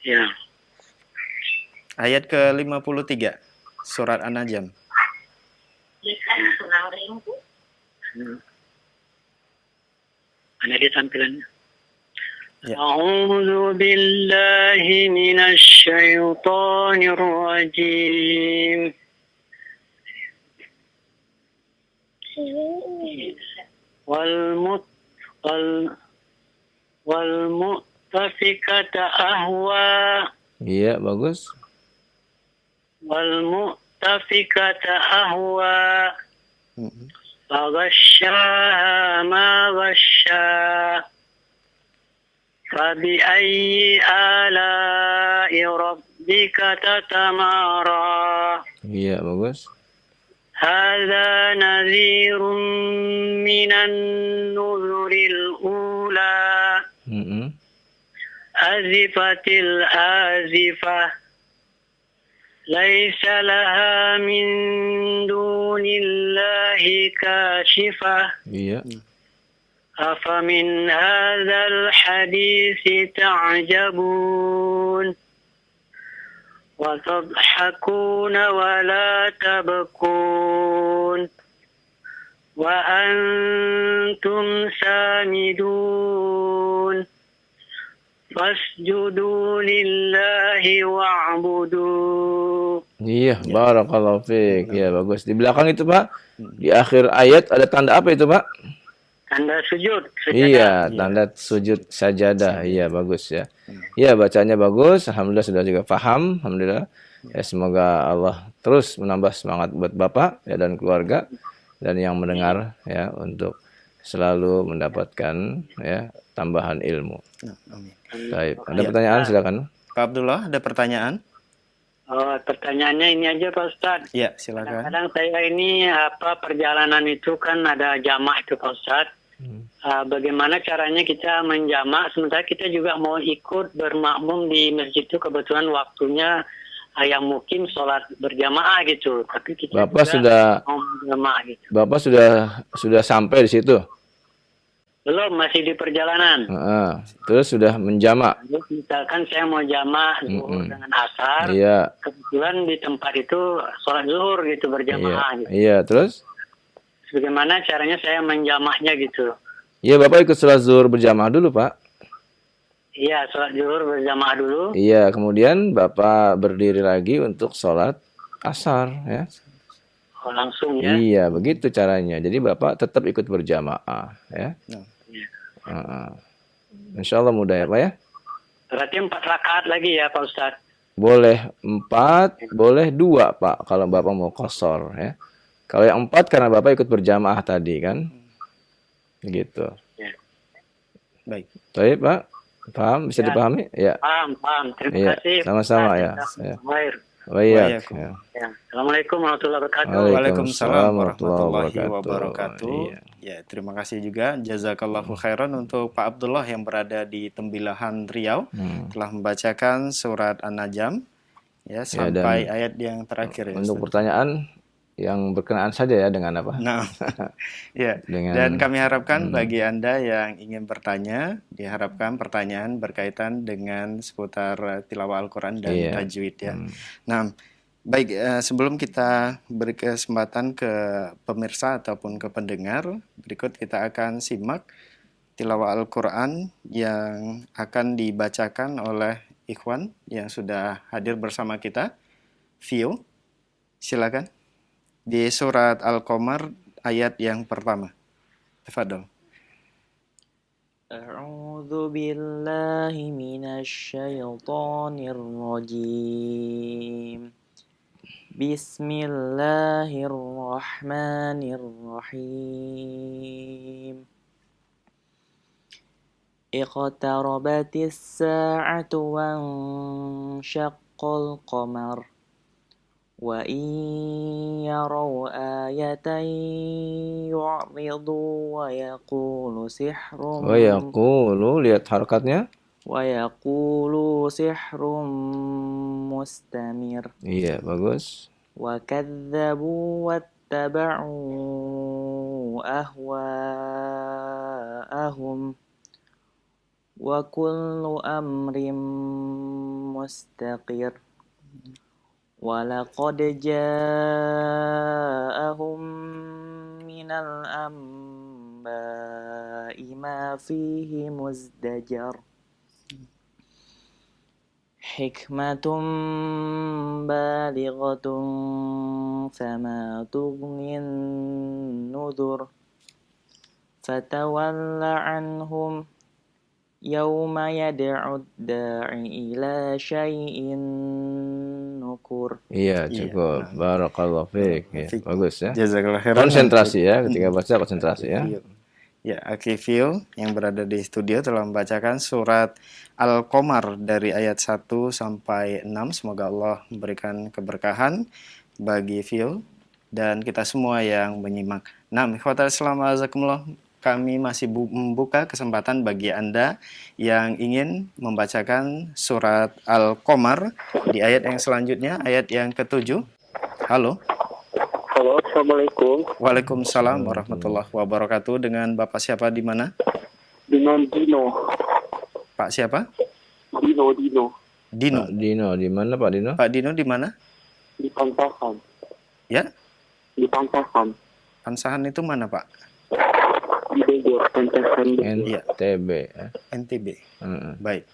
D: Ya.
B: Ayat ke-53 surat An-Najm.
D: Mana dia tampilannya?
B: Ya.
D: A'udzu billahi minasy syaithanir rajim. Wal mu'tafikata ahwa.
A: Iya, bagus.
D: Wal mu'tafikata ahwa.
F: فغشاها ما غشا فبأي آلاء ربك تتمارى
A: Iya, bagus.
F: هذا نذير من النذر الأولى أزفت الآزفة ليس لها من دون الله كاشفة
A: Iya.
F: أفمن هذا الحديث تعجبون وتضحكون ولا تبكون وأنتم سامدون فاسجدوا لله واعبدوا.
A: Iya, barakallahu fiik. Ya, bagus. Di belakang itu, Pak, di akhir ayat ada tanda apa itu, Pak?
F: Tanda sujud.
A: Iya, tanda sujud sajadah. Iya, bagus ya. Iya, bacanya bagus. Alhamdulillah sudah juga paham. Alhamdulillah. Ya, semoga Allah terus menambah semangat buat Bapak ya, dan keluarga dan yang mendengar ya untuk selalu mendapatkan ya tambahan ilmu.
B: Amin.
A: Baik, ada pertanyaan silakan.
B: Pak Abdullah, ada pertanyaan?
F: Oh, pertanyaannya ini aja Pak Ustadz.
B: Ya, silakan.
F: Kadang saya ini perjalanan itu kan ada jamak itu Pak Ustadz. Bagaimana caranya kita menjamak sementara kita juga mau ikut bermakmum di masjid itu kebetulan waktunya yang mungkin sholat berjamaah gitu. Tapi kita
A: Bapak sudah
F: mau berjamaah gitu.
A: Bapak sudah sampai di situ?
F: Belum, masih di perjalanan.
A: Terus sudah menjamak.
F: Terus misalkan saya mau jamak zuhur dengan asar,
A: Iya.
F: kebetulan di tempat itu sholat zuhur gitu berjamaah.
A: Iya.
F: Gitu.
A: Iya, terus?
F: Bagaimana caranya saya menjamaknya gitu?
A: Iya, Bapak ikut sholat zuhur berjamaah dulu, Pak.
F: Iya, sholat zuhur berjamaah dulu.
A: Iya, kemudian Bapak berdiri lagi untuk sholat asar, ya.
F: Oh, langsung ya?
A: Iya, begitu caranya. Jadi Bapak tetap ikut berjamaah, ya. Insya Allah mudah ya, Pak ya.
F: Berarti 4 rakaat lagi ya, Pak Ustadz?
A: Boleh 4, boleh 2, Pak, kalau Bapak mau qashar, ya. Kalau yang 4 karena Bapak ikut berjamaah tadi, kan. Begitu.
F: Ya.
B: Baik.
A: Baik, Pak. Paham? Bisa dipahami? Ya.
F: Paham. Terima kasih.
A: Sama-sama ya.
B: Baik.
A: Ya.
F: Assalamualaikum warahmatullahi wabarakatuh.
B: Waalaikumsalam warahmatullahi wabarakatuh.
A: Iya.
B: Ya, terima kasih juga jazakallahu khairan untuk Pak Abdullah yang berada di Tembilahan Riau telah membacakan surat An-Najm ya sampai ayat yang terakhir ya.
A: Untuk pertanyaan yang berkenaan saja ya dengan apa?
B: Nah, ya. Dan kami harapkan bagi Anda yang ingin bertanya, diharapkan pertanyaan berkaitan dengan seputar tilawah Al-Quran dan tajwid ya. Nah, baik, sebelum kita beri kesempatan ke pemirsa ataupun ke pendengar, berikut kita akan simak tilawah Al-Quran yang akan dibacakan oleh Ikhwan yang sudah hadir bersama kita. Vio, silakan. Di surat Al-Qamar ayat yang pertama. Tafadhol.
G: A'udzu billahi minasy syaithanir rajim. Bismillahirrahmanirrahim. Iqtarabatis sa'atu wan syaqqal qamar. Wa in yaraw ayatan yu'ridu wa yaqulu sihrun.
A: Wa yaqulu, lihat harakatnya.
G: Wa yaqulu sihrun mustamir.
A: Iya, bagus.
G: Wa kadzabu wattaba'u ahwa'ahum. Wa kullu amrin mustaqir. Walaqad ja'ahum minal anba'i ma fihi muzdajar. Hikmatum balighatun fama tughnin nudhur. Fatawalla anhum Yauma yad'ud da'i ila syai'in nukur.
A: Iya,
B: Iya.
A: cukup. Barakallahu fiik. Ya,
B: Fiik.
A: bagus ya.
B: Jazakallah khairan.
A: Konsentrasi ya, ketika baca konsentrasi ya.
B: Ya, Akifil yang berada di studio telah membacakan surat Al-Qamar dari ayat 1 sampai 6. Semoga Allah memberikan keberkahan bagi Fil dan kita semua yang menyimak. Nah, ikhwatal Islam azakumullah, kami masih membuka kesempatan bagi Anda yang ingin membacakan surat Al-Qamar di ayat yang selanjutnya, ayat yang ke-7. Halo.
H: Halo, Assalamualaikum.
B: Waalaikumsalam warahmatullahi wabarakatuh. Dengan Bapak siapa di mana?
H: Dengan Dino.
B: Pak siapa?
H: Dino.
B: Dino.
A: Pak Dino, di mana Pak Dino?
B: Pak Dino di mana?
H: Di Pantasan.
B: Ya?
H: Di Pantasan.
B: Pansahan itu mana, Pak?
H: Di Bogor, Pantasan.
A: NTB ya.
B: NTB. Baik.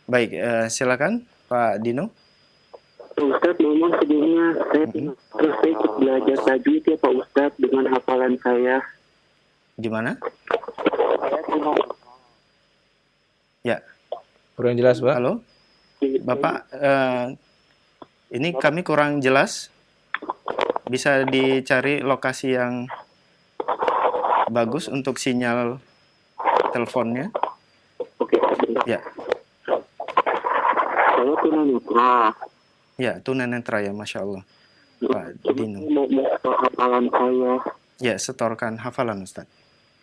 B: Baik, silakan Pak Dino.
H: Ustadz, mohon sebelumnya saya ikut belajar tajwid ya Pak Ustadz dengan hafalan saya.
B: Di mana? Ya.
A: Kurang jelas, Pak.
B: Halo. Bapak, ini kami kurang jelas. Bisa dicari lokasi yang bagus untuk sinyal teleponnya.
H: Oke, bentar.
B: Ya.
H: Saya tunanetra.
B: Ya, tunanetra ya, Masya Allah. Pak Dino.
H: Mau hafalan saya.
B: Ya, setorkan hafalan, Ustaz.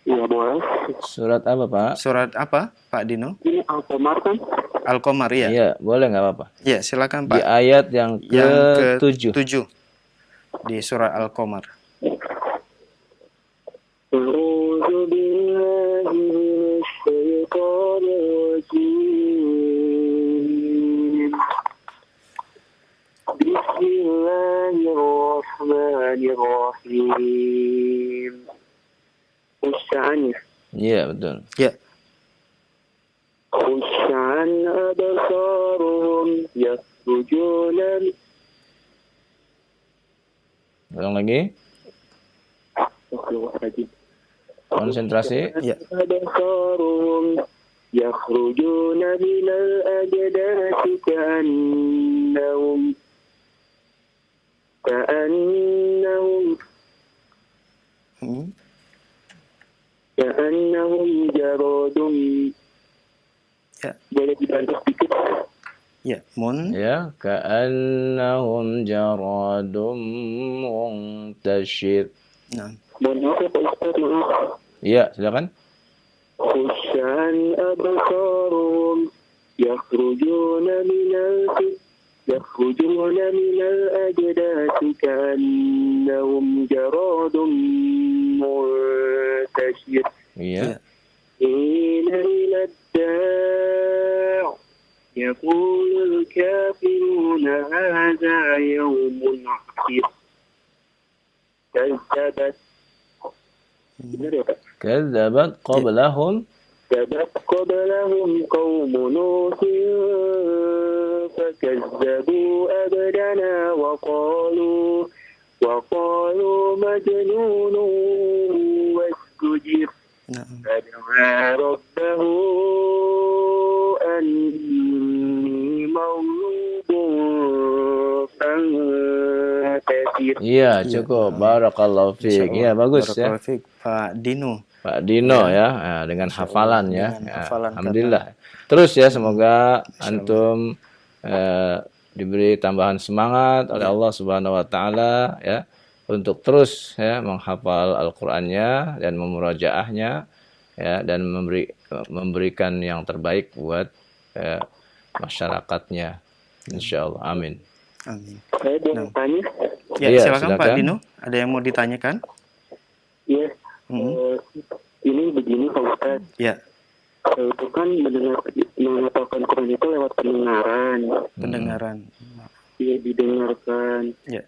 H: Iya, boleh.
A: Surat apa, Pak?
B: Surat apa, Pak Dino?
H: Ini Al-Qamar kan?
B: Al-Qamar, ya.
A: Iya, boleh nggak apa-apa.
B: Ya, silakan,
A: Di
B: Pak.
A: ayat yang
B: Yang
A: ke-7.
B: ke-7 di surat Al-Qamar.
H: A'udzu billahi minasyaitonir rajim. Bismillahirrahmanirrahim. Usahan ya.
A: Iya, betul.
B: Ya.
H: Usahan absaruhum yakhrujuna.
A: Ulang lagi. Konsentrasi.
B: Ya.
H: Absaruhum yakhrujuna minal ajdati ka'annahum jaradum.
B: Ya.
H: Boleh dibantu sedikit?
B: Ya, mun.
A: Ya, ka'annahum jaradum muntashir.
B: Nah.
H: Mohon maaf ya Pak Ustaz, maaf.
A: Iya, silakan.
H: Khusyan absaruhum yakhrujuna minal ajdati ka'annahum jaradum muntashir.
A: Iya.
H: Ila ila da' yaqulul kafiruna hadha yawmun 'asir. Kazzabat. Benar ya Pak?
A: Kadzabat qablahum
H: كذبت قبلهم قوم نوح فكذبوا أبدنا وقالوا مجنون واستجر فدعا ربه أني مغلوب فانتصر.
A: Iya, cukup. Barakallahu fiik. Iya, bagus ya.
B: Barakallahu fiik, Pak Dino.
A: Pak Dino ya, nah, dengan hafalan ya.
B: Dengan
A: Ya,
B: hafalan,
A: alhamdulillah. Terus ya, semoga antum diberi tambahan semangat oleh Allah Subhanahu wa taala ya untuk terus ya menghafal Al-Qur'annya dan memurajaahnya ya dan memberikan yang terbaik buat masyarakatnya. Insyaallah. Amin.
B: Amin.
H: Saya mau tanya.
B: Ya,
A: Iya,
B: silakan Pak
A: silakan.
B: Dino. Ada yang mau ditanyakan?
H: Iya. Ini begini Pak Ustaz.
B: Ya,
H: Itu kan menghafalkan Quran itu lewat pendengaran.
B: pendengaran.
H: Iya, didengarkan.
B: Ya.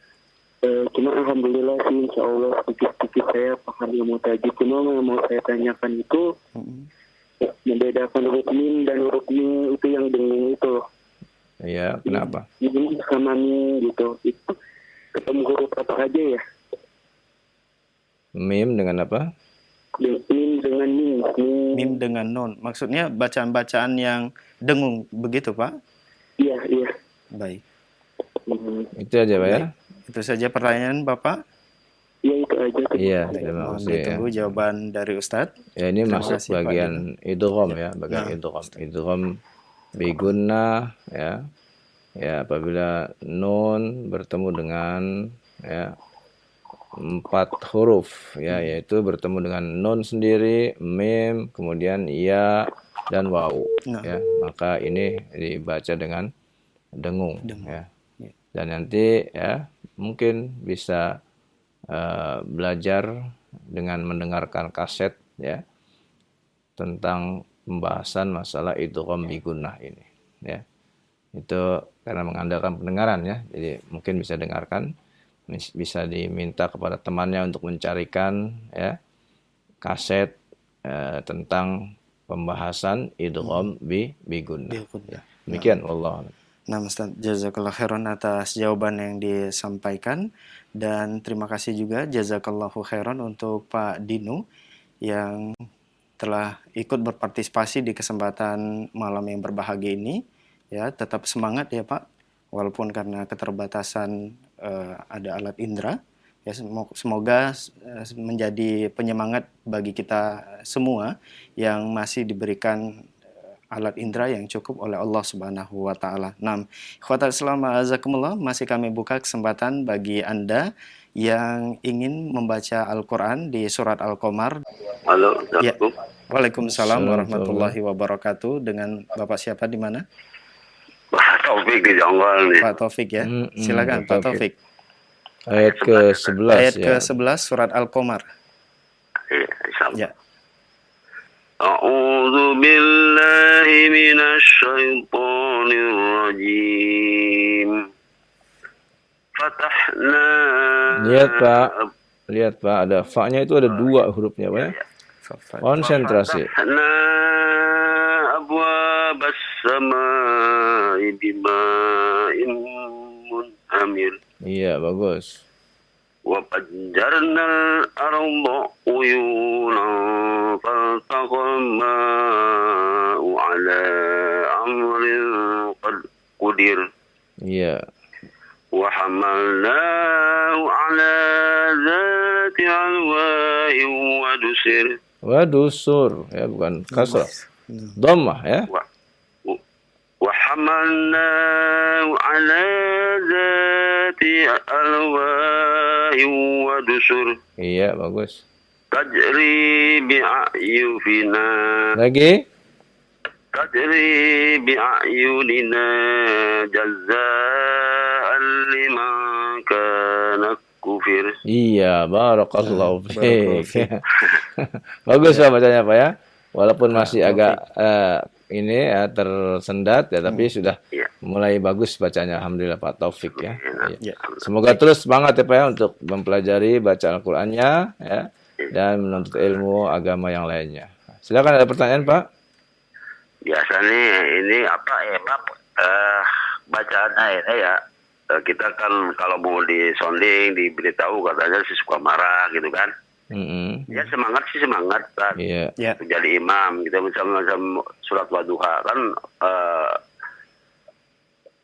H: Cuma alhamdulillah sih insya Allah sedikit-sedikit saya paham ilmu tajwid. Cuma yang mau saya tanyakan itu membedakan huruf mim dan huruf mim itu yang dengung itu loh.
A: Iya, kenapa?
H: Mim sama mim gitu. Itu ketemu huruf apa aja ya?
A: Mim dengan apa?
H: Mim dengan mim.
B: Mim dengan nun. Maksudnya bacaan-bacaan yang dengung begitu, Pak?
H: Iya, iya.
B: Baik.
A: Itu aja Pak ya.
B: Itu saja pertanyaan Bapak.
H: Iya, itu aja.
A: Iya,
B: Baik,
A: terima
B: mohon
A: kasih ya.
B: ditunggu jawaban dari Ustadz.
A: Ya ini
B: Terima
A: masuk
B: kasih, Pak
A: bagian idgham ya, bagian
B: Nah,
A: idgham. Idgham bigunnah ya. Ya, apabila nun bertemu dengan ya 4 huruf ya, yaitu bertemu dengan nun sendiri, mim, kemudian ya dan waw
B: Nah.
A: ya. Maka ini dibaca dengan dengung
B: Dengung.
A: ya.
B: Ya.
A: Dan nanti ya mungkin bisa belajar dengan mendengarkan kaset ya tentang pembahasan masalah idgham bigunnah ini ya. Itu karena mengandalkan pendengaran ya. Jadi mungkin bisa dengarkan, bisa diminta kepada temannya untuk mencarikan ya kaset tentang pembahasan idgham bigunnah.
B: Bigunnah.
A: Ya. Demikian wallah.
B: Nah, Ustaz, jazakallah khairan atas jawaban yang disampaikan, dan terima kasih juga jazakallahu khairan untuk Pak Dinu yang telah ikut berpartisipasi di kesempatan malam yang berbahagia ini. Ya, tetap semangat ya Pak, walaupun karena keterbatasan ada alat indera. Ya, semoga menjadi penyemangat bagi kita semua yang masih diberikan alat indera yang cukup oleh Allah Subhanahu wa taala. Nah, ikhwatal Islam azakumullah, masih kami buka kesempatan bagi Anda yang ingin membaca Al-Qur'an di surat Al-Qamar.
I: Halo,
B: Ya.
I: Assalamualaikum.
B: Waalaikumsalam warahmatullahi wabarakatuh. Dengan Bapak siapa di mana?
I: Pak Taufik di Jonggol nih.
B: Pak Taufik ya. Silakan Pak Taufik.
A: Ayat ke-11
B: Ayat
A: ya.
B: ke-11 surat Al-Qamar.
I: Iya, insyaallah.
B: Ya.
I: A'udzu billahi minasy syaithanir rajim. Fatahna.
A: Lihat Pak, ada fa-nya itu ada 2 hurufnya Pak ya. Konsentrasi.
I: Fatahna abwabas samaa'i bima'in munhamir.
A: Iya, bagus.
I: وفجرنا الأرض عيونا فالتقى الماء على أمر قد قدر
A: Iya.
I: وحملناه على ذات ألواح ودسر
A: Wadusur ya, bukan kasrah. Dhammah ya.
I: وحملناه على ذات ألواح ودسر
A: Iya, bagus.
I: تجري بأعيننا
A: Lagi?
I: تجري بأعيننا جزاء لمن كان كفر.
A: Iya, barakallahu fiik. Bagus Pak bacanya Pak ya. Walaupun masih agak ini ya tersendat ya, tapi sudah mulai bagus bacanya, alhamdulillah Pak Taufik ya.
B: Ya.
A: Semoga terus semangat ya Pak ya untuk mempelajari baca Al-Qur'annya ya dan menuntut ilmu agama yang lainnya. Silakan, ada pertanyaan Pak?
I: Biasanya ini apa emang bacaannya ini ya kita kan kalau mau disonding diberitahu katanya sih suka marah gitu kan. Ya semangat sih semangat kan.
A: Iya.
I: Untuk jadi imam gitu macam surat Wadduha kan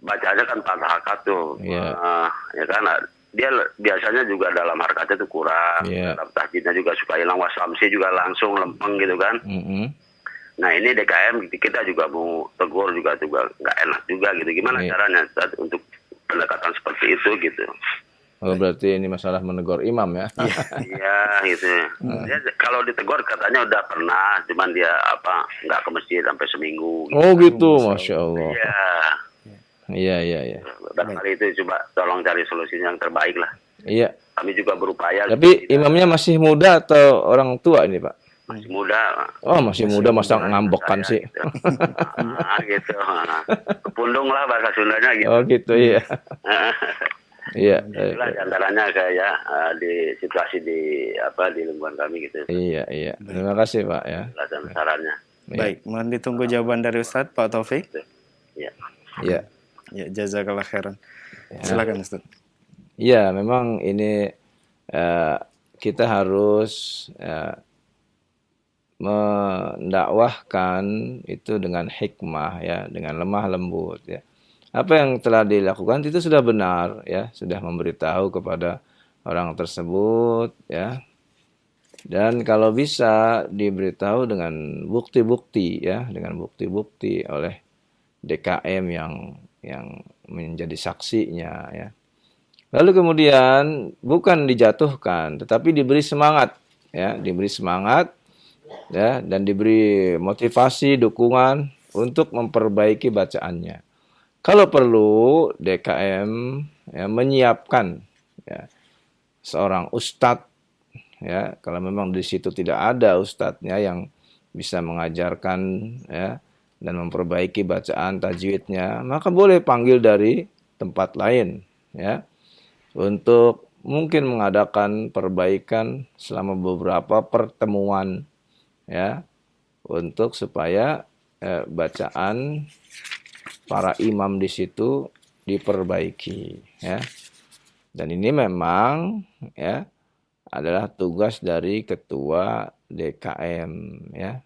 I: bacaannya kan 4 harakat tuh.
A: Iya.
I: Ya kan dia biasanya juga dalam harakatnya tuh kurang.
A: Iya.
I: Dalam tahjidnya juga suka hilang, waslamsi juga langsung lempeng gitu kan. Nah ini DKM kita juga mau tegur juga nggak enak juga gitu. Gimana caranya Ustaz, untuk pendekatan seperti itu gitu?
A: Oh, berarti ini masalah menegur imam ya?
I: Iya gitu. Dia, kalau ditegur katanya udah pernah, cuman dia nggak ke masjid sampai seminggu. Gitu.
A: Oh gitu, masya Allah.
I: Iya.
A: Iya.
I: Barangkali itu coba tolong cari solusinya yang terbaik lah.
A: Iya.
I: Kami juga berupaya.
A: Tapi imamnya masih muda atau orang tua ini Pak?
I: Masih muda.
A: Oh masih muda, masa ngambekkan sih?
I: Gitu. Gitu. Kepundung lah bahasa Sundanya gitu.
A: Oh gitu iya. Iya.
I: Itulah diantaranya kayak di situasi di lingkungan kami gitu.
A: Iya. Terima kasih Pak ya.
I: Dan sarannya.
B: Baik, mohon ditunggu jawaban dari Ustadz Pak Taufik.
I: Iya.
A: Iya.
B: Ya, jazakallah khairan. Silakan Ustadz.
A: Iya, memang ini kita harus mendakwahkan itu dengan hikmah ya, dengan lemah lembut ya. Apa yang telah dilakukan itu sudah benar ya, sudah memberitahu kepada orang tersebut ya. Dan kalau bisa diberitahu dengan bukti-bukti ya, dengan bukti-bukti oleh DKM yang menjadi saksinya ya. Lalu kemudian bukan dijatuhkan, tetapi diberi semangat ya, diberi semangat ya, dan diberi motivasi, dukungan untuk memperbaiki bacaannya. Kalau perlu DKM ya, menyiapkan ya, seorang ustadz ya, kalau memang di situ tidak ada ustadznya yang bisa mengajarkan ya dan memperbaiki bacaan tajwidnya, maka boleh panggil dari tempat lain ya, untuk mungkin mengadakan perbaikan selama beberapa pertemuan ya, untuk supaya bacaan para imam di situ diperbaiki ya. Dan ini memang ya adalah tugas dari ketua DKM ya.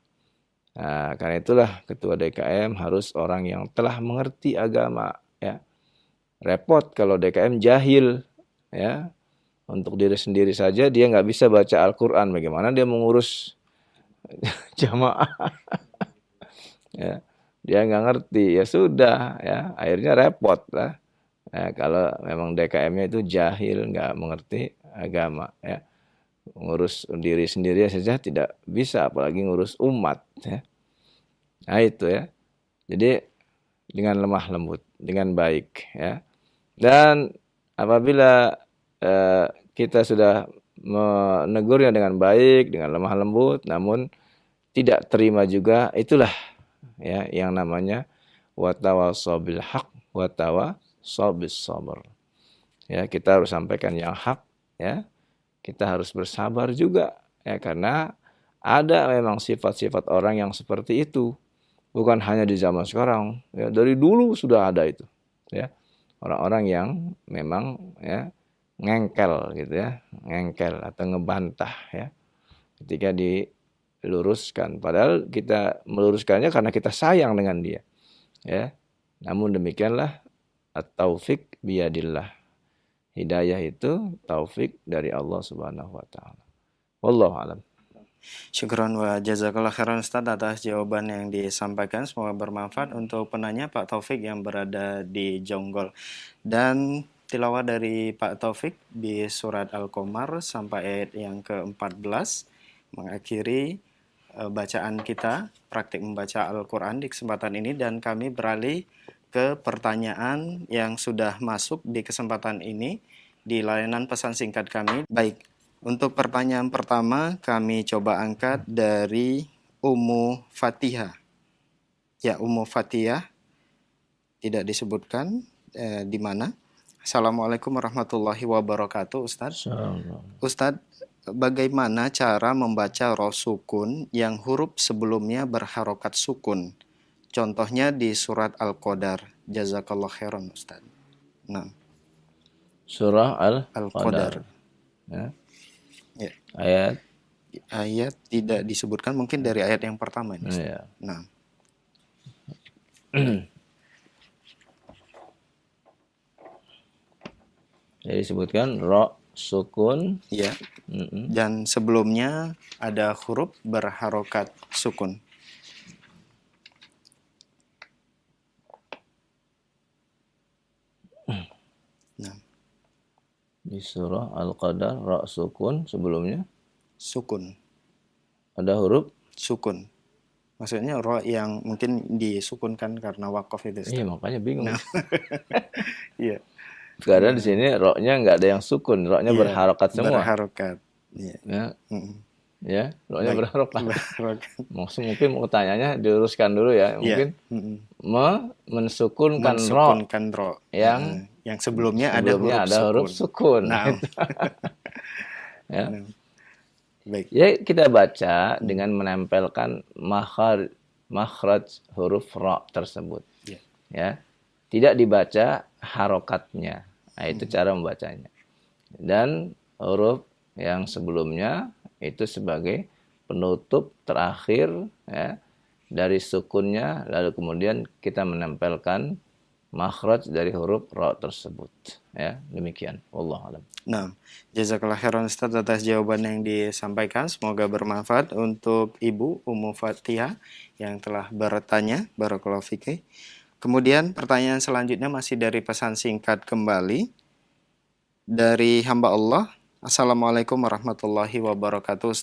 A: Nah, karena itulah ketua DKM harus orang yang telah mengerti agama ya. Repot kalau DKM jahil ya. Untuk diri sendiri saja dia nggak bisa baca Al-Quran, bagaimana dia mengurus jamaah ya, dia nggak ngerti, ya sudah ya, akhirnya repot lah ya, kalau memang DKM-nya itu jahil, nggak mengerti agama ya, ngurus diri sendiri saja tidak bisa, apalagi ngurus umat ya. Nah itu ya, jadi dengan lemah lembut, dengan baik ya. Dan apabila kita sudah menegurnya dengan baik, dengan lemah lembut, namun tidak terima juga, itulah ya yang namanya watawassaw bil haq watawassaw bis sabr. Ya, kita harus sampaikan yang hak ya. Kita harus bersabar juga ya, karena ada memang sifat-sifat orang yang seperti itu. Bukan hanya di zaman sekarang, ya, dari dulu sudah ada itu ya. Orang-orang yang memang ya ngengkel gitu ya, ngengkel atau ngebantah ya, ketika diluruskan. Padahal kita meluruskannya karena kita sayang dengan dia ya. Namun demikianlah at-taufik biyadillah. Hidayah itu taufik dari Allah Subhanahu wa taala. Wallahu a'lam.
B: Syukran wa jazakallah khairan Ustaz atas jawaban yang disampaikan. Semoga bermanfaat untuk penanya Pak Taufik yang berada di Jonggol. Dan tilawah dari Pak Taufik di surat Al-Qamar sampai ayat yang ke-14 mengakhiri bacaan kita, praktik membaca Al-Quran di kesempatan ini, dan kami beralih ke pertanyaan yang sudah masuk di kesempatan ini di layanan pesan singkat kami. Baik, untuk pertanyaan pertama kami coba angkat dari Ummu Fatihah. Ya, Ummu Fatihah tidak disebutkan di mana. Assalamualaikum warahmatullahi wabarakatuh, Ustaz. Ustaz, bagaimana cara membaca ro sukun yang huruf sebelumnya berharokat sukun? Contohnya di surat Al-Qadar. Jazakallah khairan, Ustaz. Nah.
A: Surah
B: Al-Qadar.
A: Ya.
B: Ya. Ayat tidak disebutkan, mungkin dari ayat yang pertama ini.
A: Ya.
B: Nah.
A: Jadi disebutkan ro sukun
B: ya. Dan sebelumnya ada huruf berharokat sukun. Nah.
A: Di surah Al-Qadar ro sukun sebelumnya
B: sukun.
A: Ada huruf
B: sukun. Maksudnya ro yang mungkin disukunkan karena wakaf itu.
A: Iya, makanya bingung.
B: Iya.
A: Karena di sini ro-nya nggak ada yang sukun, ro-nya berharokat semua.
B: Berharokat.
A: Ya. Ya, ro-nya berharokat. Maksud mungkin mau tanyanya diuruskan dulu ya. Mungkin mensukunkan
B: ro
A: yang
B: sebelumnya ada
A: huruf sukun.
B: Nah.
A: Ya.
B: Baik.
A: Ya, kita baca dengan menempelkan makhraj huruf ro tersebut. Ya. Tidak dibaca harokatnya. Nah, itu cara membacanya. Dan huruf yang sebelumnya itu sebagai penutup terakhir ya dari sukunnya, lalu kemudian kita menempelkan makhraj dari huruf ra tersebut. Ya, demikian. Wallahu a'lam.
B: Nah, jazakallah khairan Ustaz atas jawaban yang disampaikan. Semoga bermanfaat untuk Ibu Ummu Fatihah yang telah bertanya. Barakallahu fikih. Kemudian pertanyaan selanjutnya masih dari pesan singkat kembali dari hamba Allah. Assalamualaikum warahmatullahi wabarakatuh.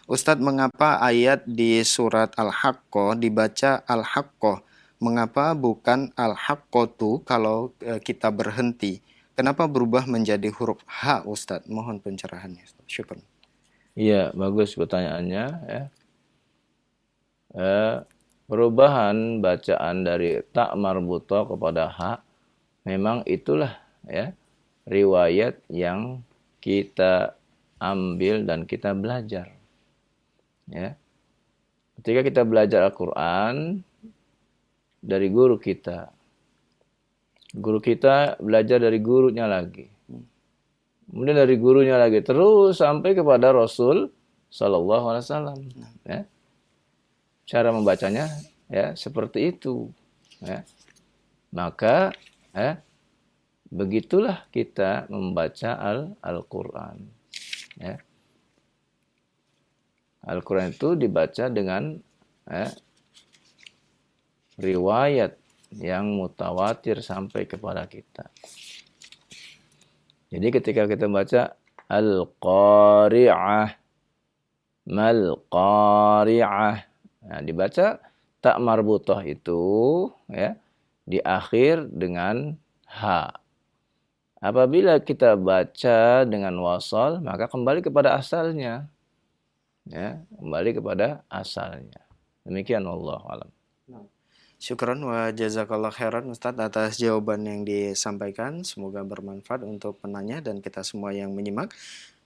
B: Ustaz, mengapa ayat di surat Al-Haqqah dibaca Al-Haqqah? Mengapa bukan Al-Haqqatu kalau kita berhenti? Kenapa berubah menjadi huruf H, Ustaz? Mohon pencerahannya. Syukran.
A: Iya, bagus pertanyaannya ya. Perubahan bacaan dari ta marbutah kepada H memang itulah ya riwayat yang kita ambil dan kita belajar. Ya. Ketika kita belajar Al-Qur'an dari guru kita belajar dari gurunya lagi. Kemudian dari gurunya lagi terus sampai kepada Rasul sallallahu alaihi wasallam, ya. Cara membacanya ya seperti itu, ya. Maka begitulah kita membaca Al-Qur'an. Ya. Al-Qur'an itu dibaca dengan riwayat yang mutawatir sampai kepada kita. Jadi ketika kita baca Al-Qari'ah, Mal-Qari'ah, nah dibaca ta marbutah itu ya di akhir dengan H. Apabila kita baca dengan wasal, maka kembali kepada asalnya. Ya, kembali kepada asalnya. Demikian wallahu a'lam.
B: Syukran wa jazakallah khairan Ustaz atas jawaban yang disampaikan. Semoga bermanfaat untuk penanya dan kita semua yang menyimak.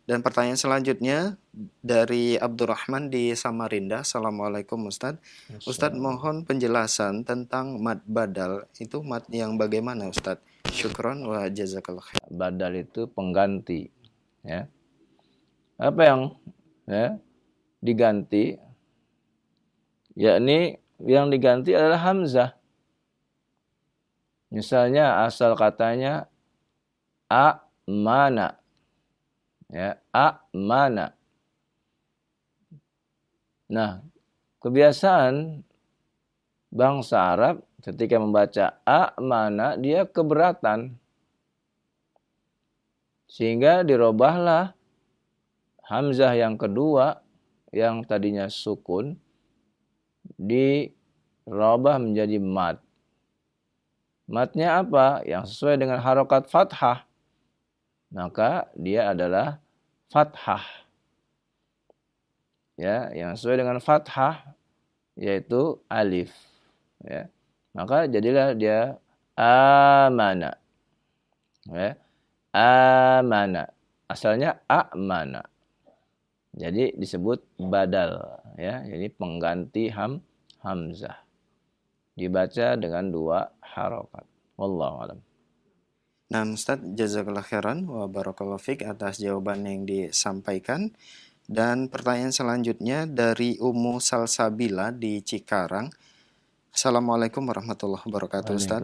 B: Dan pertanyaan selanjutnya dari Abdurrahman di Samarinda. Assalamualaikum Ustaz. Ustaz, mohon penjelasan tentang mad badal. Itu mad yang bagaimana Ustaz? Syukran wa jazakallah khairan.
A: Badal itu pengganti. Ya. Apa yang diganti? Yakni yang diganti adalah hamzah. Misalnya asal katanya amana. Ya, amana. Nah, kebiasaan bangsa Arab ketika membaca amana dia keberatan. Sehingga dirobahlah hamzah yang kedua yang tadinya sukun dirubah menjadi mad. Madnya apa? Yang sesuai dengan harokat fathah. Maka dia adalah fathah. Ya, yang sesuai dengan fathah yaitu alif. Ya. Maka jadilah dia amana. Ya. Amana. Asalnya amana. Jadi disebut badal, ya. Jadi pengganti hamzah. Dibaca dengan dua harokat. Wallahu a'lam.
B: Nah, Ustaz, jazakallah khairan wa barakallahu fik atas jawaban yang disampaikan. Dan pertanyaan selanjutnya dari Ummu Salsabila di Cikarang. Assalamualaikum warahmatullahi wabarakatuh, Ustaz.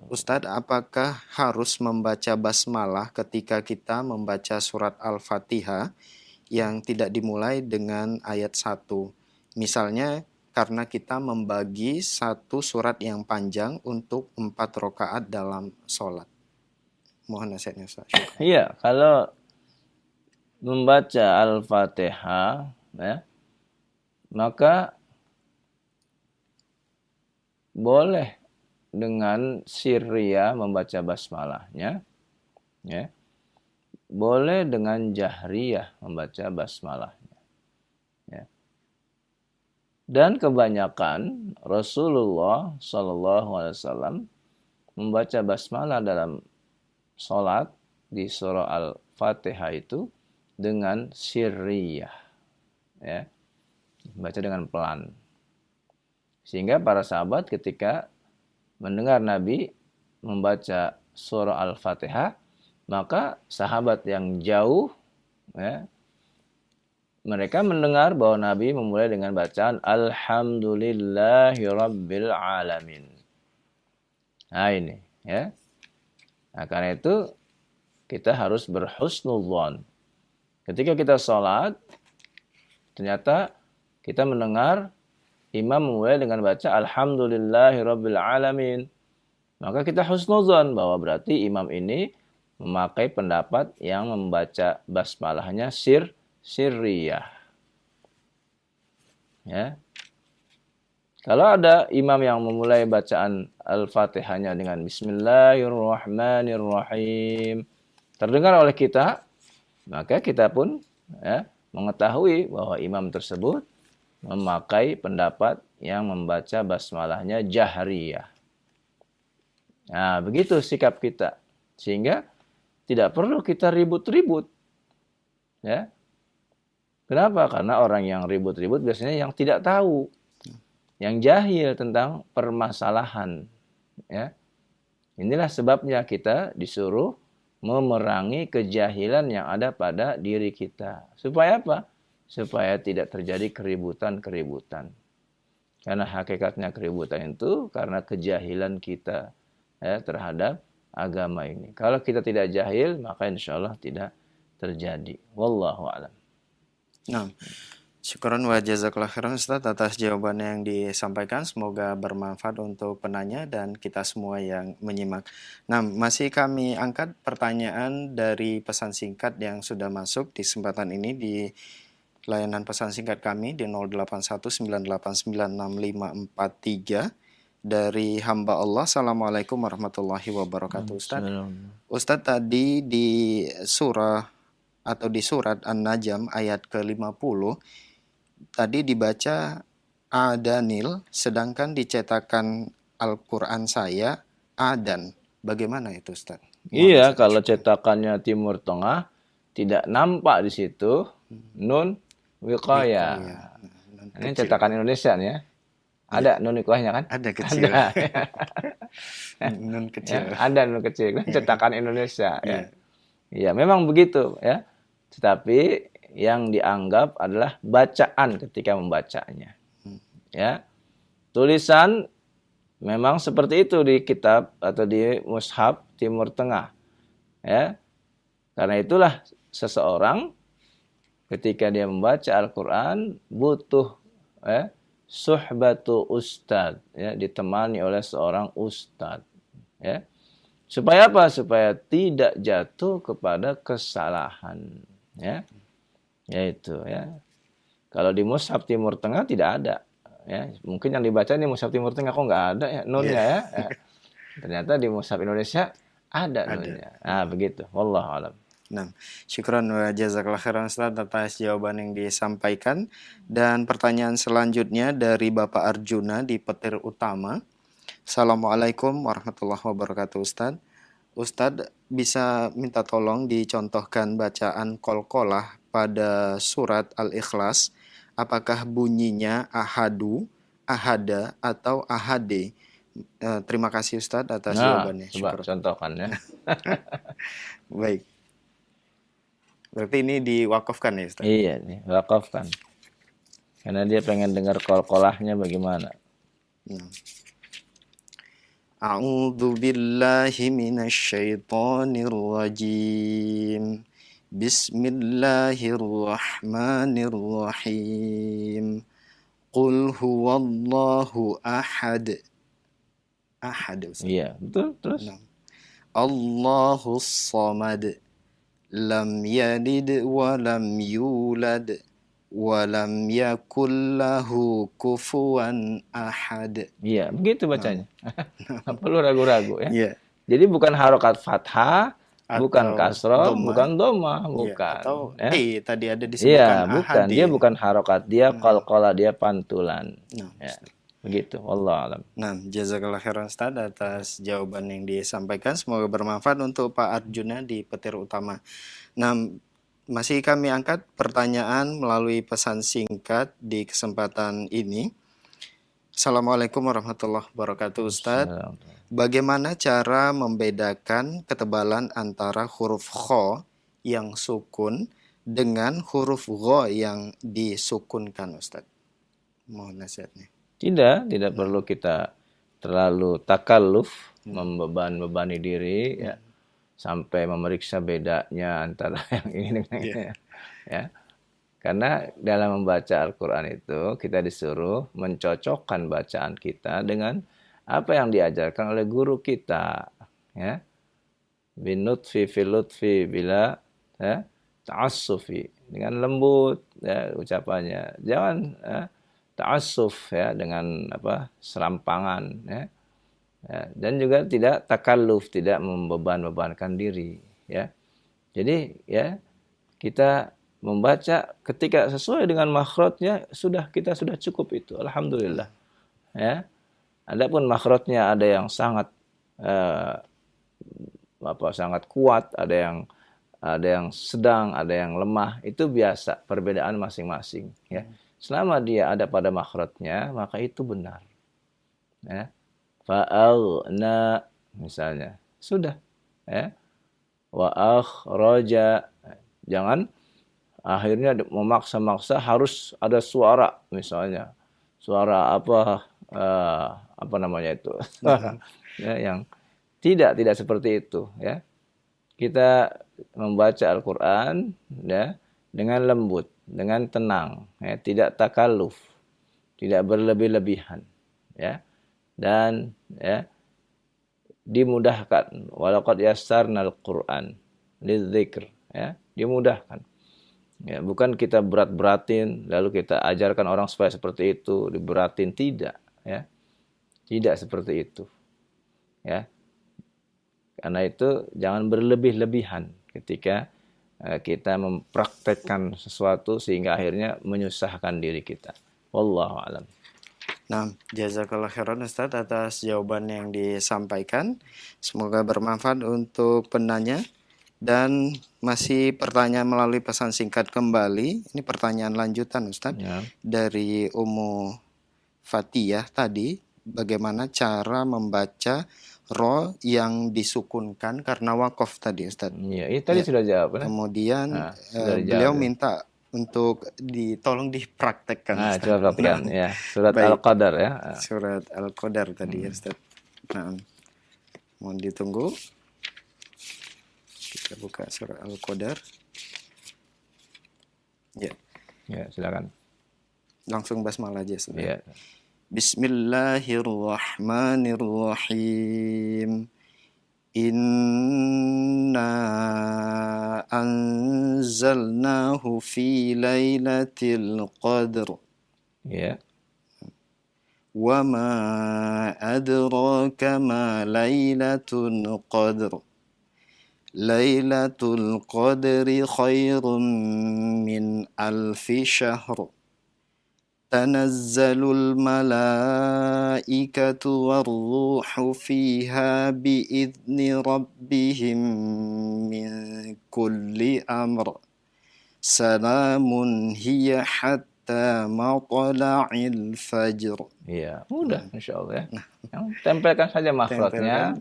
B: Ustaz, apakah harus membaca basmalah ketika kita membaca surat Al-Fatihah yang tidak dimulai dengan ayat 1? Misalnya karena kita membagi satu surat yang panjang untuk 4 rakaat dalam sholat. Mohon nasihatnya, Ustaz.
A: Iya, kalau membaca Al-Fatihah, ya, maka boleh dengan sirriyah membaca basmalahnya, ya. Boleh dengan jahriyah membaca basmalahnya. Ya. Dan kebanyakan Rasulullah SAW membaca basmalah dalam sholat di surah Al-Fatihah itu dengan sirriyah. Ya. Baca dengan pelan. Sehingga para sahabat ketika mendengar Nabi membaca surah Al-Fatihah, maka sahabat yang jauh ya, mereka mendengar bahwa Nabi memulai dengan bacaan Alhamdulillahirabbil alamin. Nah ini ya. Nah karena itu kita harus berhusnudzon. Ketika kita sholat, ternyata kita mendengar imam memulai dengan baca Alhamdulillahirabbil alamin. Maka kita husnudzon bahwa berarti imam ini memakai pendapat yang membaca basmalahnya sirriyah. Ya. Kalau ada imam yang memulai bacaan Al-Fatihahnya dengan Bismillahirrahmanirrahim terdengar oleh kita, maka kita pun ya, mengetahui bahwa imam tersebut memakai pendapat yang membaca basmalahnya jahriyah. Nah, begitu sikap kita. Sehingga tidak perlu kita ribut-ribut. Ya. Kenapa? Karena orang yang ribut-ribut biasanya yang tidak tahu, yang jahil tentang permasalahan. Ya. Inilah sebabnya kita disuruh memerangi kejahilan yang ada pada diri kita. Supaya apa? Supaya tidak terjadi keributan-keributan. Karena hakikatnya keributan itu karena kejahilan kita ya, terhadap agama ini. Kalau kita tidak jahil, maka insya Allah tidak terjadi. Wallahu a'lam.
B: Nah, syukran wa jazakallahu khairan Ustaz atas jawaban yang disampaikan. Semoga bermanfaat untuk penanya dan kita semua yang menyimak. Nah, masih kami angkat pertanyaan dari pesan singkat yang sudah masuk di kesempatan ini di layanan pesan singkat kami di 0819896543 dari hamba Allah. Assalamualaikum warahmatullahi wabarakatuh. Ustaz tadi di surah atau di surat An-Najm ayat ke-50 tadi dibaca Adanil, sedangkan dicetakan Al-Quran saya Adan. Bagaimana itu Ustaz?
A: Iya, kalau cetakannya Timur Tengah tidak nampak di situ nun wiqayah. Ini cetakan Indonesia nih ya. Ada nun wiqayahnya kan?
B: Ada kecil.
A: Ada.
B: Nun kecil.
A: Ya, ada nun kecil. Cetakan Indonesia ya. Iya, memang begitu ya. Tetapi yang dianggap adalah bacaan ketika membacanya. Ya. Tulisan memang seperti itu di kitab atau di mushaf Timur Tengah. Ya. Karena itulah seseorang ketika dia membaca Al-Qur'an butuh suhbatu ustad, ya, ditemani oleh seorang ustad. Ya. Supaya apa? Supaya tidak jatuh kepada kesalahan. Ya, yaitu ya. Kalau di mushaf Timur Tengah tidak ada. Ya, mungkin yang dibaca di mushaf Timur Tengah kok nggak ada ya nunnya ya. Ternyata di mushaf Indonesia ada nunnya. Nah begitu. Wallahu a'lam.
B: Nah, syukran wa jazakallahu khairan Ustaz atas jawaban yang disampaikan. Dan pertanyaan selanjutnya dari Bapak Arjuna di Petir Utama. Assalamualaikum warahmatullahi wabarakatuh Ustaz. Ustadz bisa minta tolong dicontohkan bacaan qalqalah pada surat Al-Ikhlas. Apakah bunyinya ahadu, ahada, atau ahade? Terima kasih Ustadz atas jawabannya.
A: Coba contohkan ya.
B: Baik. Berarti ini diwakafkan ya Ustadz?
A: Iya nih, wakafkan. Karena dia pengen dengar qalqalahnya bagaimana.
B: A'udzu billahi minasy syaithanir rajim. Bismillahirrahmanirrahim. Qul huwallahu ahad. Ahad.
A: Iya, betul. Terus
B: Allahus samad. Lam yalid wa lam yulad. Walam yakul lahu kufuwan ahad.
A: Iya, begitu bacanya. Perlu ragu-ragu ya.
B: Iya.
A: Jadi bukan harokat fathah, bukan kasroh, bukan dhamma, bukan.
B: Atau
A: ya.
B: Tadi ada disebutkan
A: iya, bukan. Dia bukan harokat, dia qalqalah, dia pantulan. Ya. Begitu, wallahu a'lam.
B: Nah, jazakallahu khairan Ustaz atas jawaban yang disampaikan. Semoga bermanfaat untuk Pak Arjuna di Petir Utama. Nah, masih kami angkat pertanyaan melalui pesan singkat di kesempatan ini. Assalamualaikum warahmatullahi wabarakatuh Ustaz. Bagaimana cara membedakan ketebalan antara huruf kho yang sukun dengan huruf gha yang disukunkan, Ustaz? Mohon nasihatnya.
A: Tidak perlu kita terlalu takalluf, membebani diri ya, sampai memeriksa bedanya antara yang ini dengan ini ya. Karena dalam membaca Al-Qur'an itu kita disuruh mencocokkan bacaan kita dengan apa yang diajarkan oleh guru kita ya. Binutfi fil lutfi bila ya, ta'assufi, dengan lembut ya ucapannya. Jangan ta'assuf ya dengan serampangan ya. Ya, dan juga tidak takalluf, tidak membebankan diri ya. Jadi ya kita membaca ketika sesuai dengan makhrajnya kita sudah cukup itu, alhamdulillah ya. Adapun makhrajnya ada yang sangat sangat kuat, ada yang sedang, ada yang lemah, itu biasa, perbedaan masing-masing ya. Selama dia ada pada makhrajnya maka itu benar ya. Fa'aghna misalnya sudah ya. Wa akhraja, jangan akhirnya memaksa-maksa harus ada suara, misalnya suara apa namanya itu ya, yang tidak seperti itu ya. Kita membaca Al-Qur'an ya dengan lembut, dengan tenang ya, tidak takalluf, tidak berlebih-lebihan ya, dan ya dimudahkan. Walaqad yassarnal Qur'an lidzikr ya, dimudahkan. Ya, bukan kita berat-beratin lalu kita ajarkan orang supaya seperti itu, diberatin, tidak ya. Tidak seperti itu. Ya. Karena itu jangan berlebih-lebihan ketika kita mempraktekkan sesuatu sehingga akhirnya menyusahkan diri kita. Wallahu a'lam.
B: Nah, jazakallah khairan Ustaz atas jawaban yang disampaikan. Semoga bermanfaat untuk penanya. Dan masih pertanyaan melalui pesan singkat kembali. Ini pertanyaan lanjutan Ustaz ya. Dari Ummu Fatiyah tadi, bagaimana cara membaca ro yang disukunkan karena wakaf tadi Ustaz?
A: Iya, tadi sudah jawab.
B: Kemudian beliau minta untuk tolong dipraktekkan.
A: Nah, coba praktekkan ya. Surat Al-Qadar ya.
B: Surat Al-Qadar tadi ya Ustaz. Nah, mohon ditunggu. Kita buka surat Al-Qadar. Ya.
A: Ya, silakan. Langsung
B: basmalah aja Ustaz. Ya. Bismillahirrahmanirrahim. Inna anzalnahu fi lailatul qadr.
A: Ya.
B: Wa ma adraka ma lailatul qadr. Lailatul qadri khairum min alfi syahr. Tanazzalul malaikatu warruhu fiha biizni rabbihim min kulli amr. Salamun hiya hatta matla'il fajr.
A: Iya, mudah insyaallah ya. Yang tempelkan saja makhrajnya.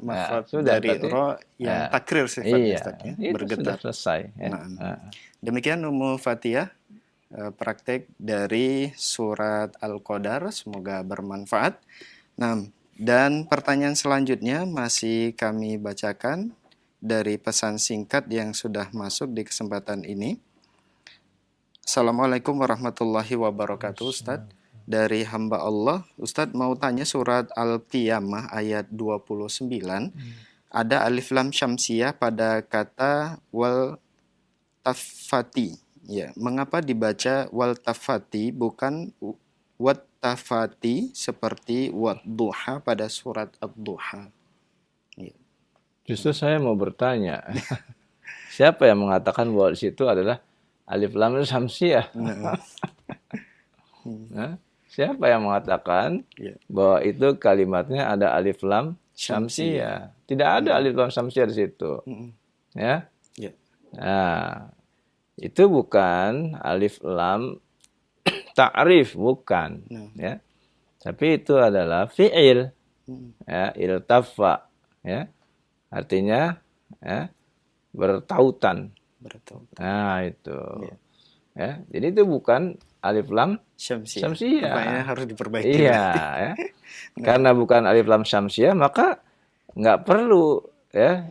B: Sudah dari ro yang takrir sifatnya Ustaz ya,
A: bergetar. Sudah selesai ya.
B: Demikian Ummu Fatiyah praktek dari surat Al-Qadar, semoga bermanfaat. Nah, dan pertanyaan selanjutnya masih kami bacakan dari pesan singkat yang sudah masuk di kesempatan ini. Assalamualaikum warahmatullahi wabarakatuh Ustaz. Dari hamba Allah, Ustadz mau tanya surat Al-Qiyamah ayat 29. Ada alif lam syamsiyah pada kata wal tafati. Ya, mengapa dibaca wal tafati bukan wat tafati seperti wat duha pada surat Ad-Duha? Ya.
A: Justru saya mau bertanya. Siapa yang mengatakan bahwa di situ adalah alif lam syamsiyah? Siapa yang mengatakan bahwa itu kalimatnya ada alif lam syamsiyah? Tidak ada alif lam syamsiyah di situ. Ya. Nah, itu bukan alif lam ta'rif, bukan. Ya. Tapi itu adalah fi'il. Ya, iltafa, ya. Artinya ya, bertautan,
B: betul.
A: Nah, itu.
B: Iya.
A: Ya, jadi itu bukan alif lam
B: Syamsiah.
A: syamsiah.
B: Pertanyaannya harus diperbaiki.
A: Iya,
B: berarti.
A: ya. Karena bukan alif lam syamsiah, maka nggak perlu ya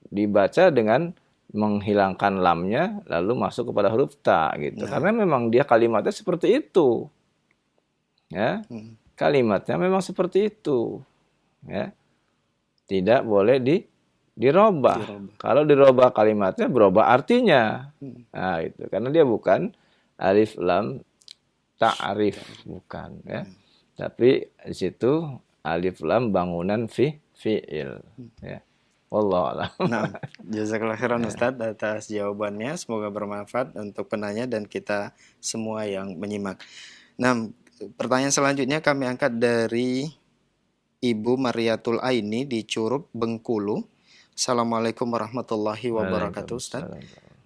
A: dibaca dengan menghilangkan lamnya lalu masuk kepada huruf ta gitu.
B: Nah.
A: Karena memang dia kalimatnya seperti itu. Ya. Kalimatnya memang seperti itu. Ya. Tidak boleh dirubah. Kalau dirubah kalimatnya berubah artinya. Nah, itu karena dia bukan alif lam ta'rif, bukan ya. Tapi di situ alif lam bangunan fi'il ya. Wallahu a'lam.
B: Nah, jazakallahu khairan Ustadz atas jawabannya. Semoga bermanfaat untuk penanya dan kita semua yang menyimak. Nah, pertanyaan selanjutnya kami angkat dari Ibu Mariatul Aini di Curup, Bengkulu. Assalamualaikum warahmatullahi wabarakatuh, Ustadz.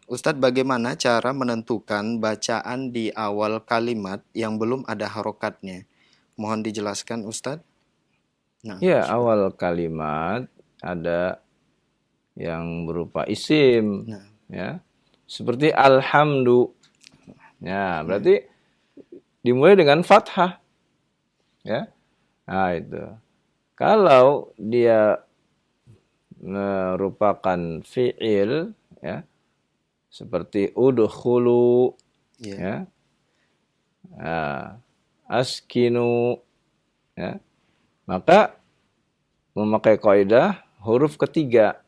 B: Ustadz, bagaimana cara menentukan bacaan di awal kalimat yang belum ada harokatnya? Mohon dijelaskan, Ustadz. Nah,
A: ya, awal kalimat ada yang berupa isim, ya, seperti alhamdu. Ya, berarti dimulai dengan fathah, ya. Nah, itu. Kalau dia merupakan fi'il, ya, seperti udkhulu, ya, askinu, ya, maka memakai kaidah huruf ketiga.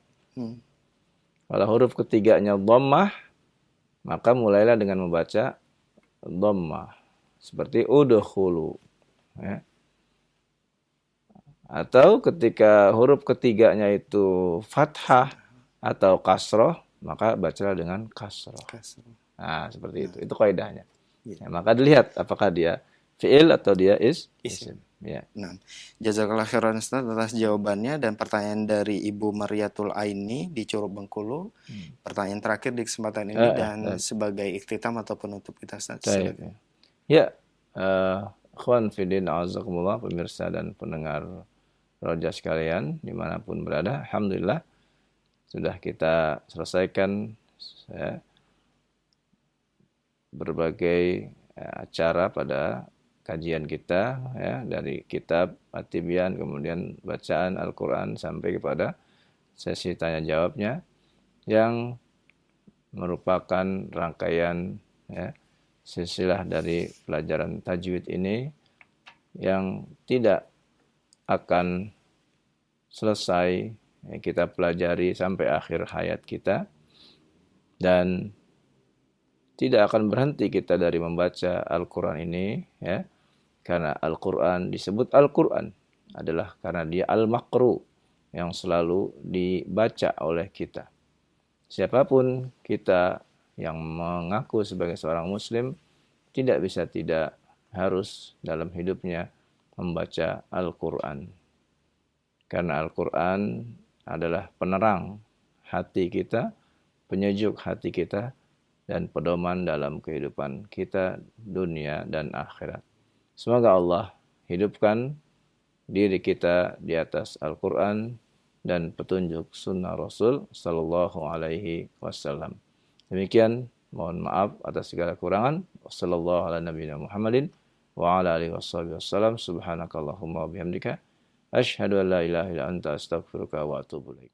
A: Kalau huruf ketiganya dhammah, maka mulailah dengan membaca dhammah seperti udkhulu, ya. Atau ketika huruf ketiganya itu fathah atau kasroh, maka bacalah dengan kasroh. Nah, seperti itu. Itu kaidahnya. Ya, maka dilihat apakah dia fi'il atau dia isim. Ya.
B: Nah, jazakallahu khairan Ustaz atas jawabannya dan pertanyaan dari Ibu Mariatul Aini di Curup, Bengkulu. Pertanyaan terakhir di kesempatan ini dan sebagai ikhtitam atau penutup kita, Ustaz.
A: Ya, ikhwan fillah azakumullah, pemirsa dan pendengar Roja sekalian dimanapun berada, alhamdulillah sudah kita selesaikan berbagai acara pada kajian kita ya, dari kitab At-Tibyan, kemudian bacaan Al-Quran sampai kepada sesi tanya jawabnya yang merupakan rangkaian ya, silsilah dari pelajaran tajwid ini yang tidak akan selesai ya, kita pelajari sampai akhir hayat kita, dan tidak akan berhenti kita dari membaca Al-Quran ini ya, karena Al-Quran disebut Al-Quran adalah karena dia Al-Maqru yang selalu dibaca oleh kita. Siapapun kita yang mengaku sebagai seorang muslim tidak bisa tidak harus dalam hidupnya membaca Al-Quran. Karena Al-Quran adalah penerang hati kita, penyejuk hati kita, dan pedoman dalam kehidupan kita dunia dan akhirat. Semoga Allah hidupkan diri kita di atas Al-Quran dan petunjuk sunnah Rasul Sallallahu Alaihi Wasallam. Demikian, mohon maaf atas segala kurangan. Wassallallahu ala nabiyina Muhammadin wa ala alihi wasallam. Subhanakallahumma wa bihamdika. Asyhadu an la ilaha illa anta astaghfiruka wa atubu ilaik.